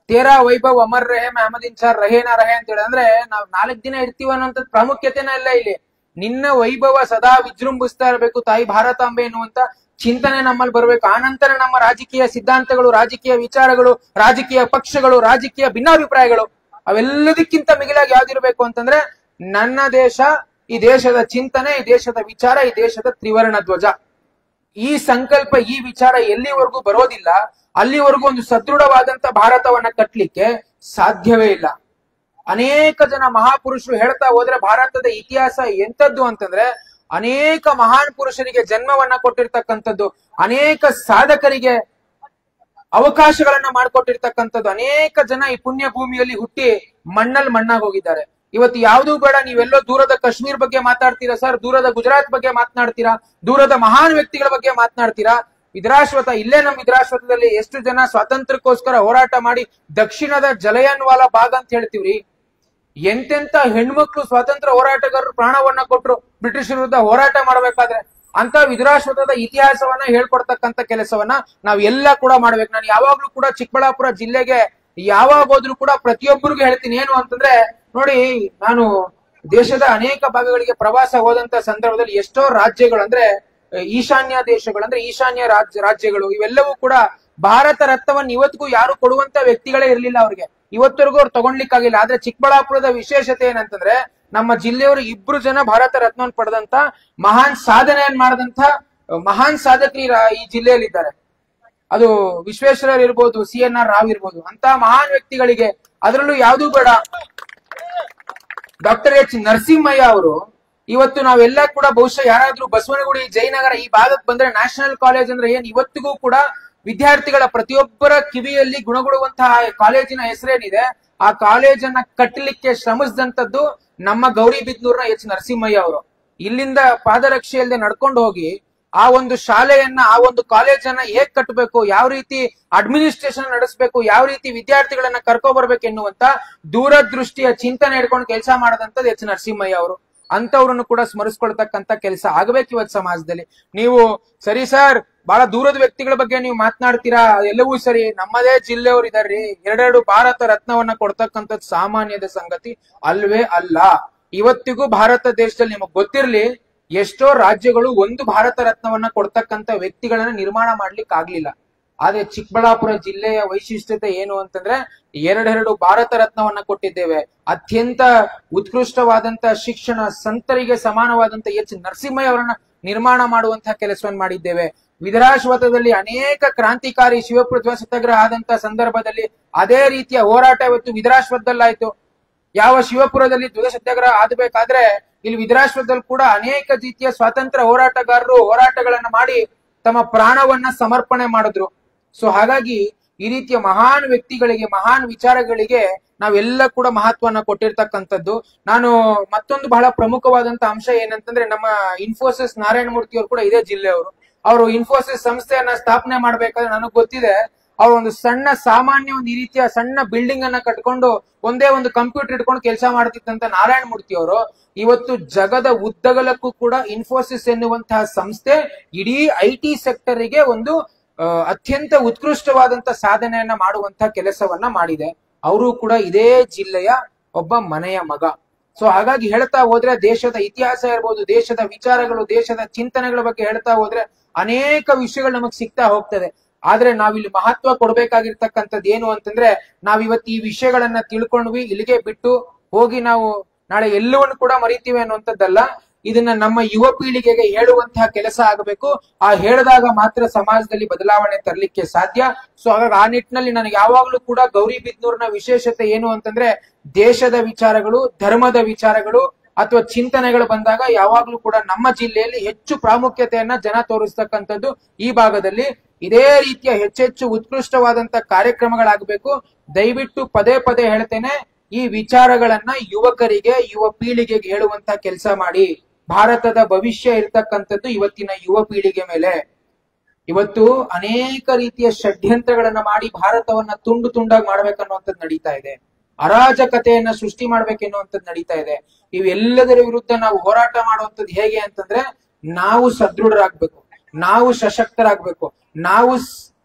ತೇರಾ ವೈಭವ್ ಅಮರ್ ರಹೆ ಅಹಮದ್ ಇನ್ಸಾರ್ ರಹೇ ನಾ ರಹೆ ಅಂತ ಹೇಳಿ, ಅಂದ್ರೆ ನಾವ್ 4 ದಿನ ಇರ್ತೀವ ಅನ್ನೋಂಥದ್ದು ಪ್ರಾಮುಖ್ಯತೆನೇ ಇಲ್ಲ ಇಲ್ಲಿ. ನಿನ್ನ ವೈಭವ ಸದಾ ವಿಜೃಂಭಿಸ್ತಾ ಇರಬೇಕು ತಾಯಿ ಭಾರತಾಂಬೆ ಎನ್ನುವಂತ ಚಿಂತನೆ ನಮ್ಮಲ್ಲಿ ಬರ್ಬೇಕು. ಆನಂತರ ನಮ್ಮ ರಾಜಕೀಯ ಸಿದ್ಧಾಂತಗಳು, ರಾಜಕೀಯ ವಿಚಾರಗಳು, ರಾಜಕೀಯ ಪಕ್ಷಗಳು, ರಾಜಕೀಯ ಭಿನ್ನಾಭಿಪ್ರಾಯಗಳು ಅವೆಲ್ಲದಕ್ಕಿಂತ ಮಿಗಿಲಾಗಿ ಯಾವ್ದಿರ್ಬೇಕು ಅಂತಂದ್ರೆ, ನನ್ನ ದೇಶ, ಈ ದೇಶದ ಚಿಂತನೆ, ಈ ದೇಶದ ವಿಚಾರ, ಈ ದೇಶದ ತ್ರಿವರ್ಣ ಧ್ವಜ. ಈ ಸಂಕಲ್ಪ, ಈ ವಿಚಾರ ಎಲ್ಲಿವರೆಗೂ ಬರೋದಿಲ್ಲ, ಅಲ್ಲಿವರೆಗೂ ಒಂದು ಸದೃಢವಾದಂತ ಭಾರತವನ್ನ ಕಟ್ಟಲಿಕ್ಕೆ ಸಾಧ್ಯವೇ ಇಲ್ಲ. ಅನೇಕ ಜನ ಮಹಾಪುರುಷರು ಹೇಳ್ತಾ ಹೋದ್ರೆ ಭಾರತದ ಇತಿಹಾಸ ಎಂತದ್ದು ಅಂತಂದ್ರೆ, ಅನೇಕ ಮಹಾನ್ ಪುರುಷರಿಗೆ ಜನ್ಮವನ್ನ ಕೊಟ್ಟಿರ್ತಕ್ಕಂಥದ್ದು, ಅನೇಕ ಸಾಧಕರಿಗೆ ಅವಕಾಶಗಳನ್ನ ಮಾಡಿಕೊಟ್ಟಿರ್ತಕ್ಕಂಥದ್ದು. ಅನೇಕ ಜನ ಈ ಪುಣ್ಯ ಭೂಮಿಯಲ್ಲಿ ಹುಟ್ಟಿ ಮಣ್ಣಲ್ಲಿ ಮಣ್ಣಾಗಿ ಹೋಗಿದ್ದಾರೆ. ಇವತ್ತು ಯಾವ್ದೂ ಬೇಡ, ನೀವೆಲ್ಲೋ ದೂರದ ಕಾಶ್ಮೀರ್ ಬಗ್ಗೆ ಮಾತಾಡ್ತೀರಾ ಸರ್, ದೂರದ ಗುಜರಾತ್ ಬಗ್ಗೆ ಮಾತನಾಡ್ತೀರಾ, ದೂರದ ಮಹಾನ್ ವ್ಯಕ್ತಿಗಳ ಬಗ್ಗೆ ಮಾತನಾಡ್ತೀರಾ. ವಿದ್ರಾಶ್ವತ, ಇಲ್ಲೇ ನಮ್ ವಿದ್ರಾಶ್ವತದಲ್ಲಿ ಎಷ್ಟು ಜನ ಸ್ವಾತಂತ್ರ್ಯಕ್ಕೋಸ್ಕರ ಹೋರಾಟ ಮಾಡಿ, ದಕ್ಷಿಣದ ಜಲಯನ್ ವಾಲಾ ಬಾಗ್ ಅಂತ ಹೇಳ್ತೀವ್ರಿ, ಎಂತೆಂತ ಹೆಣ್ಮಕ್ಳು ಸ್ವಾತಂತ್ರ್ಯ ಹೋರಾಟಗಾರರು ಪ್ರಾಣವನ್ನ ಕೊಟ್ರು ಬ್ರಿಟಿಷ್ ವಿರುದ್ಧ ಹೋರಾಟ ಮಾಡ್ಬೇಕಾದ್ರೆ. ಅಂತ ವಿದ್ರಾಶ್ವತದ ಇತಿಹಾಸವನ್ನ ಹೇಳ್ಕೊಡ್ತಕ್ಕಂಥ ಕೆಲಸವನ್ನ ನಾವ್ ಎಲ್ಲ ಕೂಡ ಮಾಡ್ಬೇಕು. ನಾನು ಯಾವಾಗ್ಲೂ ಕೂಡ ಚಿಕ್ಕಬಳ್ಳಾಪುರ ಜಿಲ್ಲೆಗೆ ಯಾವಾಗ ಹೋದ್ರು ಕೂಡ ಪ್ರತಿಯೊಬ್ಬರಿಗೂ ಹೇಳ್ತೀನಿ, ಏನು ಅಂತಂದ್ರೆ, ನೋಡಿ, ನಾನು ದೇಶದ ಅನೇಕ ಭಾಗಗಳಿಗೆ ಪ್ರವಾಸ ಹೋದಂತ ಸಂದರ್ಭದಲ್ಲಿ ಎಷ್ಟೋ ರಾಜ್ಯಗಳು ಅಂದ್ರೆ ಈಶಾನ್ಯ ದೇಶಗಳು, ಅಂದ್ರೆ ಈಶಾನ್ಯ ರಾಜ್ಯಗಳು, ಇವೆಲ್ಲವೂ ಕೂಡ ಭಾರತ ರತ್ನವನ್ನು ಇವತ್ತಿಗೂ ಯಾರು ಕೊಡುವಂತ ವ್ಯಕ್ತಿಗಳೇ ಇರ್ಲಿಲ್ಲ ಅವ್ರಿಗೆ, ಇವತ್ತರೆಗೂ ಅವ್ರು ತಗೊಂಡ್ಲಿಕ್ಕಾಗಿಲ್ಲ. ಆದ್ರೆ ಚಿಕ್ಕಬಳ್ಳಾಪುರದ ವಿಶೇಷತೆ ಏನಂತಂದ್ರೆ, ನಮ್ಮ ಜಿಲ್ಲೆಯವರು 2 ಜನ ಭಾರತ ರತ್ನವನ್ನು ಪಡೆದಂತ ಮಹಾನ್ ಸಾಧನೆಯನ್ನ ಮಾಡಿದಂತ ಮಹಾನ್ ಸಾಧಕರು ಈ ಜಿಲ್ಲೆಯಲ್ಲಿ ಇದ್ದಾರೆ. ಅದು ವಿಶ್ವೇಶ್ವರಯ್ಯ ಇರ್ಬೋದು, CNR ರಾವ್ ಇರ್ಬೋದು, ಅಂತ ಮಹಾನ್ ವ್ಯಕ್ತಿಗಳಿಗೆ. ಅದರಲ್ಲೂ ಯಾವ್ದೂ ಬೇಡ, ಡಾಕ್ಟರ್ H ನರಸಿಂಹಯ್ಯ ಅವರು ಇವತ್ತು ನಾವೆಲ್ಲ ಕೂಡ ಬಹುಶಃ ಯಾರಾದ್ರೂ ಬಸವನಗುಡಿ, ಜಯನಗರ ಈ ಭಾಗಕ್ಕೆ ಬಂದ್ರೆ ನ್ಯಾಷನಲ್ ಕಾಲೇಜ್ ಅಂದ್ರೆ ಏನ್ ಇವತ್ತಿಗೂ ಕೂಡ ವಿದ್ಯಾರ್ಥಿಗಳ ಪ್ರತಿಯೊಬ್ಬರ ಕಿವಿಯಲ್ಲಿ ಗುಣಗುಡುವಂತಹ ಕಾಲೇಜಿನ ಹೆಸರೇನಿದೆ, ಆ ಕಾಲೇಜನ್ನ ಕಟ್ಟಲಿಕ್ಕೆ ಶ್ರಮಿಸಿದಂತದ್ದು ನಮ್ಮ ಗೌರಿಬಿದನೂರಿನ ಎಚ್ ನರಸಿಂಹಯ್ಯ ಅವರು. ಇಲ್ಲಿಂದ ಪಾದರಕ್ಷೆ ಇಲ್ಲದೆ ನಡ್ಕೊಂಡು ಹೋಗಿ ಆ ಒಂದು ಶಾಲೆಯನ್ನ, ಆ ಒಂದು ಕಾಲೇಜನ್ನ ಹೇಗ್ ಕಟ್ಟಬೇಕು, ಯಾವ ರೀತಿ ಅಡ್ಮಿನಿಸ್ಟ್ರೇಷನ್ ನಡೆಸಬೇಕು, ಯಾವ ರೀತಿ ವಿದ್ಯಾರ್ಥಿಗಳನ್ನ ಕರ್ಕೊ ಬರ್ಬೇಕು ಎನ್ನುವಂತ ದೂರದೃಷ್ಟಿಯ ಚಿಂತನೆ ಇಟ್ಕೊಂಡು ಕೆಲಸ ಮಾಡದಂತದ್ದು ಎಚ್ ನರಸಿಂಹಯ್ಯ ಅವರು. ಅಂತವ್ರನ್ನು ಕೂಡ ಸ್ಮರಿಸ್ಕೊಳ್ತಕ್ಕಂತ ಕೆಲಸ ಆಗ್ಬೇಕು ಇವತ್ತು ಸಮಾಜದಲ್ಲಿ. ನೀವು ಸರಿ ಸರ್, ಬಹಳ ದೂರದ ವ್ಯಕ್ತಿಗಳ ಬಗ್ಗೆ ನೀವು ಮಾತನಾಡ್ತೀರಾ, ಎಲ್ಲವೂ ಸರಿ. ನಮ್ಮದೇ ಜಿಲ್ಲೆಯವರು ಇದಾರ್ರಿ, ಎರಡೆರಡು ಭಾರತ ರತ್ನವನ್ನ ಕೊಡ್ತಕ್ಕಂಥದ್ದು ಸಾಮಾನ್ಯದ ಸಂಗತಿ ಅಲ್ವೇ ಅಲ್ಲ. ಇವತ್ತಿಗೂ ಭಾರತ ದೇಶದಲ್ಲಿ ನಿಮಗ್ ಗೊತ್ತಿರ್ಲಿ, ಎಷ್ಟೋ ರಾಜ್ಯಗಳು ಒಂದು ಭಾರತ ರತ್ನವನ್ನ ಕೊಡ್ತಕ್ಕಂತ ವ್ಯಕ್ತಿಗಳನ್ನ ನಿರ್ಮಾಣ ಮಾಡ್ಲಿಕ್ಕೆ ಆಗ್ಲಿಲ್ಲ. ಆದ್ರೆ ಚಿಕ್ಕಬಳ್ಳಾಪುರ ಜಿಲ್ಲೆಯ ವೈಶಿಷ್ಟ್ಯತೆ ಏನು ಅಂತಂದ್ರೆ ಎರಡೆರಡು ಭಾರತ ರತ್ನವನ್ನ ಕೊಟ್ಟಿದ್ದೇವೆ. ಅತ್ಯಂತ ಉತ್ಕೃಷ್ಟವಾದಂತ ಶಿಕ್ಷಣ, ಸಂತರಿಗೆ ಸಮಾನವಾದಂತ ಎಚ್ ನರಸಿಂಹಯ್ಯ ಅವರನ್ನ ನಿರ್ಮಾಣ ಮಾಡುವಂತಹ ಕೆಲಸವನ್ನು ಮಾಡಿದ್ದೇವೆ. ವಿಧರಾಶ್ವತ್ಥದಲ್ಲಿ ಅನೇಕ ಕ್ರಾಂತಿಕಾರಿ ಶಿವಪ್ರತಿಭಾ ಸತ್ಯಾಗ್ರಹ ಆದಂತ ಸಂದರ್ಭದಲ್ಲಿ ಅದೇ ರೀತಿಯ ಹೋರಾಟ ಇವತ್ತು ವಿಧರಾಶ್ವತ್ಥದಲ್ಲಾಯ್ತು. ಯಾವ ಶಿವಪುರದಲ್ಲಿ ಧ್ವಜ ಸತ್ಯಾಗ್ರಹ ಆಗಬೇಕಾದ್ರೆ ಇಲ್ಲಿ ವಿಧರಾಶ್ವತ್ಥದಲ್ಲಿ ಕೂಡ ಅನೇಕ ರೀತಿಯ ಸ್ವಾತಂತ್ರ್ಯ ಹೋರಾಟಗಾರರು ಹೋರಾಟಗಳನ್ನ ಮಾಡಿ ತಮ್ಮ ಪ್ರಾಣವನ್ನ ಸಮರ್ಪಣೆ ಮಾಡಿದ್ರು. ಸೊ ಹಾಗಾಗಿ ಈ ರೀತಿಯ ಮಹಾನ್ ವ್ಯಕ್ತಿಗಳಿಗೆ, ಮಹಾನ್ ವಿಚಾರಗಳಿಗೆ ನಾವೆಲ್ಲ ಕೂಡ ಮಹತ್ವನ ಕೊಟ್ಟಿರ್ತಕ್ಕಂಥದ್ದು. ನಾನು ಮತ್ತೊಂದು ಬಹಳ ಪ್ರಮುಖವಾದಂತ ಅಂಶ ಏನಂತಂದ್ರೆ, ನಮ್ಮ ಇನ್ಫೋಸಿಸ್ ನಾರಾಯಣಮೂರ್ತಿ ಅವರು ಕೂಡ ಇದೇ ಜಿಲ್ಲೆಯವರು. ಅವರು ಇನ್ಫೋಸಿಸ್ ಸಂಸ್ಥೆಯನ್ನ ಸ್ಥಾಪನೆ ಮಾಡ್ಬೇಕಾದ್ರೆ ನನಗೆ ಗೊತ್ತಿದೆ, ಅವ್ರು ಒಂದು ಸಣ್ಣ ಸಾಮಾನ್ಯ ಒಂದು ಈ ರೀತಿಯ ಸಣ್ಣ ಬಿಲ್ಡಿಂಗ್ ಅನ್ನ ಕಟ್ಕೊಂಡು ಒಂದೇ ಒಂದು ಕಂಪ್ಯೂಟರ್ ಇಟ್ಕೊಂಡು ಕೆಲಸ ಮಾಡ್ತಿದ್ದಂತ ನಾರಾಯಣಮೂರ್ತಿ ಅವರು ಇವತ್ತು ಜಗದ ಉದ್ದಗಲಕ್ಕೂ ಕೂಡ ಇನ್ಫೋಸಿಸ್ ಎನ್ನುವಂತಹ ಸಂಸ್ಥೆ ಇಡೀ IT ಸೆಕ್ಟರ್ಗೆ ಒಂದು ಅತ್ಯಂತ ಉತ್ಕೃಷ್ಟವಾದಂತ ಸಾಧನೆಯನ್ನ ಮಾಡುವಂತಹ ಕೆಲಸವನ್ನ ಮಾಡಿದೆ. ಅವರು ಕೂಡ ಇದೇ ಜಿಲ್ಲೆಯ ಒಬ್ಬ ಮನೆಯ ಮಗ. ಸೊ ಹಾಗಾಗಿ ಹೇಳ್ತಾ ಹೋದ್ರೆ ದೇಶದ ಇತಿಹಾಸ ಇರ್ಬೋದು, ದೇಶದ ವಿಚಾರಗಳು, ದೇಶದ ಚಿಂತನೆಗಳ ಬಗ್ಗೆ ಹೇಳ್ತಾ ಹೋದ್ರೆ ಅನೇಕ ವಿಷಯಗಳು ನಮಗ್ ಸಿಗ್ತಾ ಹೋಗ್ತದೆ. ಆದ್ರೆ ನಾವಿಲ್ಲಿ ಮಹತ್ವ ಕೊಡ್ಬೇಕಾಗಿರ್ತಕ್ಕಂಥದ್ದು ಏನು ಅಂತಂದ್ರೆ, ನಾವಿವತ್ತು ಈ ವಿಷಯಗಳನ್ನ ತಿಳ್ಕೊಂಡ್ವಿ, ಇಲ್ಲಿಗೆ ಬಿಟ್ಟು ಹೋಗಿ ನಾವು ನಾಳೆ ಎಲ್ಲವನ್ನು ಕೂಡ ಮರಿತೀವಿ ಅನ್ನುವಂಥದ್ದಲ್ಲ. ಇದನ್ನ ನಮ್ಮ ಯುವ ಪೀಳಿಗೆಗೆ ಹೇಳುವಂತಹ ಕೆಲಸ ಆಗಬೇಕು. ಆ ಹೇಳಿದಾಗ ಮಾತ್ರ ಸಮಾಜದಲ್ಲಿ ಬದಲಾವಣೆ ತರಲಿಕ್ಕೆ ಸಾಧ್ಯ. ಸೊ ಹಾಗಾಗಿ ಆ ನಿಟ್ಟಿನಲ್ಲಿ ನನಗೆ ಯಾವಾಗ್ಲೂ ಕೂಡ ಗೌರಿಬಿದನೂರಿನ ವಿಶೇಷತೆ ಏನು ಅಂತಂದ್ರೆ, ದೇಶದ ವಿಚಾರಗಳು, ಧರ್ಮದ ವಿಚಾರಗಳು ಅಥವಾ ಚಿಂತನೆಗಳು ಬಂದಾಗ ಯಾವಾಗ್ಲೂ ಕೂಡ ನಮ್ಮ ಜಿಲ್ಲೆಯಲ್ಲಿ ಹೆಚ್ಚು ಪ್ರಾಮುಖ್ಯತೆಯನ್ನ ಜನ ತೋರಿಸ್ತಕ್ಕಂಥದ್ದು ಈ ಭಾಗದಲ್ಲಿ. ಇದೇ ರೀತಿಯ ಹೆಚ್ಚೆಚ್ಚು ಉತ್ಕೃಷ್ಟವಾದಂತ ಕಾರ್ಯಕ್ರಮಗಳಾಗಬೇಕು. ದಯವಿಟ್ಟು ಪದೇ ಪದೇ ಹೇಳ್ತೇನೆ, ಈ ವಿಚಾರಗಳನ್ನ ಯುವಕರಿಗೆ, ಯುವ ಪೀಳಿಗೆಗೆ ಹೇಳುವಂತ ಕೆಲಸ ಮಾಡಿ. ಭಾರತದ ಭವಿಷ್ಯ ಇರ್ತಕ್ಕಂಥದ್ದು ಇವತ್ತಿನ ಯುವ ಪೀಳಿಗೆ ಮೇಲೆ. ಇವತ್ತು ಅನೇಕ ರೀತಿಯ ಷಡ್ಯಂತ್ರಗಳನ್ನ ಮಾಡಿ ಭಾರತವನ್ನ ತುಂಡು ತುಂಡಾಗಿ ಮಾಡ್ಬೇಕನ್ನುವಂಥದ್ದು ನಡೀತಾ ಇದೆ. ಅರಾಜಕತೆಯನ್ನ ಸೃಷ್ಟಿ ಮಾಡ್ಬೇಕೆನ್ನುವಂಥದ್ದು ನಡೀತಾ ಇದೆ. ಇವೆಲ್ಲದರ ವಿರುದ್ಧ ನಾವು ಹೋರಾಟ ಮಾಡುವಂಥದ್ದು ಹೇಗೆ ಅಂತಂದ್ರೆ, ನಾವು ಸದೃಢರಾಗ್ಬೇಕು, ನಾವು ಸಶಕ್ತರಾಗ್ಬೇಕು, ನಾವು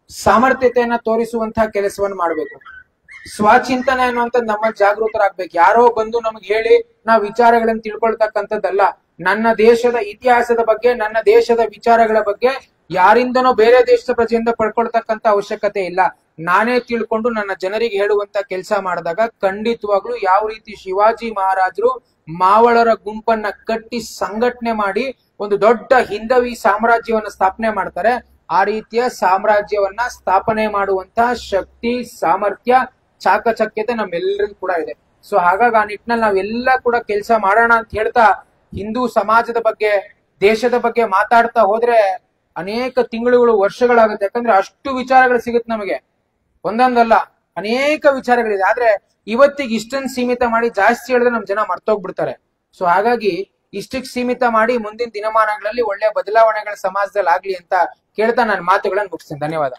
ಸಾಮರ್ಥ್ಯತೆಯನ್ನ ತೋರಿಸುವಂತಹ ಕೆಲಸವನ್ನು ಮಾಡ್ಬೇಕು. ಸ್ವಚಿಂತನೆ ಅನ್ನುವಂಥದ್ದು ನಮ್ಮ ಜಾಗೃತರಾಗ್ಬೇಕು. ಯಾರೋ ಬಂದು ನಮ್ಗೆ ಹೇಳಿ ನಾವು ವಿಚಾರಗಳನ್ನ ತಿಳ್ಕೊಳ್ತಕ್ಕಂಥದ್ದಲ್ಲ. ನನ್ನ ದೇಶದ ಇತಿಹಾಸದ ಬಗ್ಗೆ, ನನ್ನ ದೇಶದ ವಿಚಾರಗಳ ಬಗ್ಗೆ ಯಾರಿಂದನೋ ಬೇರೆ ದೇಶದ ಪ್ರಜೆಯಿಂದ ಪಡ್ಕೊಳ್ತಕ್ಕಂತ ಅವಶ್ಯಕತೆ ಇಲ್ಲ. ನಾನೇ ತಿಳ್ಕೊಂಡು ನನ್ನ ಜನರಿಗೆ ಹೇಳುವಂತ ಕೆಲಸ ಮಾಡಿದಾಗ ಖಂಡಿತವಾಗ್ಲು ಯಾವ ರೀತಿ ಶಿವಾಜಿ ಮಹಾರಾಜರು ಮಾವಳರ ಗುಂಪನ್ನ ಕಟ್ಟಿ ಸಂಘಟನೆ ಮಾಡಿ ಒಂದು ದೊಡ್ಡ ಹಿಂದವಿ ಸಾಮ್ರಾಜ್ಯವನ್ನ ಸ್ಥಾಪನೆ ಮಾಡ್ತಾರೆ, ಆ ರೀತಿಯ ಸಾಮ್ರಾಜ್ಯವನ್ನ ಸ್ಥಾಪನೆ ಮಾಡುವಂತ ಶಕ್ತಿ, ಸಾಮರ್ಥ್ಯ, ಚಾಕಚಕ್ಯತೆ ನಮ್ಮೆಲ್ಲರಿಗೂ ಕೂಡ ಇದೆ. ಸೊ ಹಾಗಾಗಿ ಆ ನಿಟ್ಟಿನಲ್ಲಿ ನಾವೆಲ್ಲ ಕೂಡ ಕೆಲಸ ಮಾಡೋಣ ಅಂತ ಹೇಳ್ತಾ, ಹಿಂದೂ ಸಮಾಜದ ಬಗ್ಗೆ, ದೇಶದ ಬಗ್ಗೆ ಮಾತಾಡ್ತಾ ಹೋದ್ರೆ ಅನೇಕ ತಿಂಗಳುಗಳು, ವರ್ಷಗಳಾಗುತ್ತೆ. ಯಾಕಂದ್ರೆ ಅಷ್ಟು ವಿಚಾರಗಳು ಸಿಗುತ್ತೆ ನಮಗೆ, ಒಂದೊಂದಲ್ಲ ಅನೇಕ ವಿಚಾರಗಳಿದೆ. ಆದ್ರೆ ಇವತ್ತಿಗೆ ಇಷ್ಟನ್ನು ಸೀಮಿತ ಮಾಡಿ ಜಾಸ್ತಿ ಹೇಳಿದ್ರೆ ನಮ್ ಜನ ಮರ್ತೋಗ್ಬಿಡ್ತಾರೆ. ಸೊ ಹಾಗಾಗಿ ಇಷ್ಟಕ್ಕೆ ಸೀಮಿತ ಮಾಡಿ ಮುಂದಿನ ದಿನಮಾನಗಳಲ್ಲಿ ಒಳ್ಳೆ ಬದಲಾವಣೆಗಳ ಸಮಾಜದಲ್ಲಿ ಆಗ್ಲಿ ಅಂತ ಕೇಳ್ತಾ ನಾನು ಮಾತುಗಳನ್ನು ಮುಗಿಸ್ತೇನೆ. ಧನ್ಯವಾದ.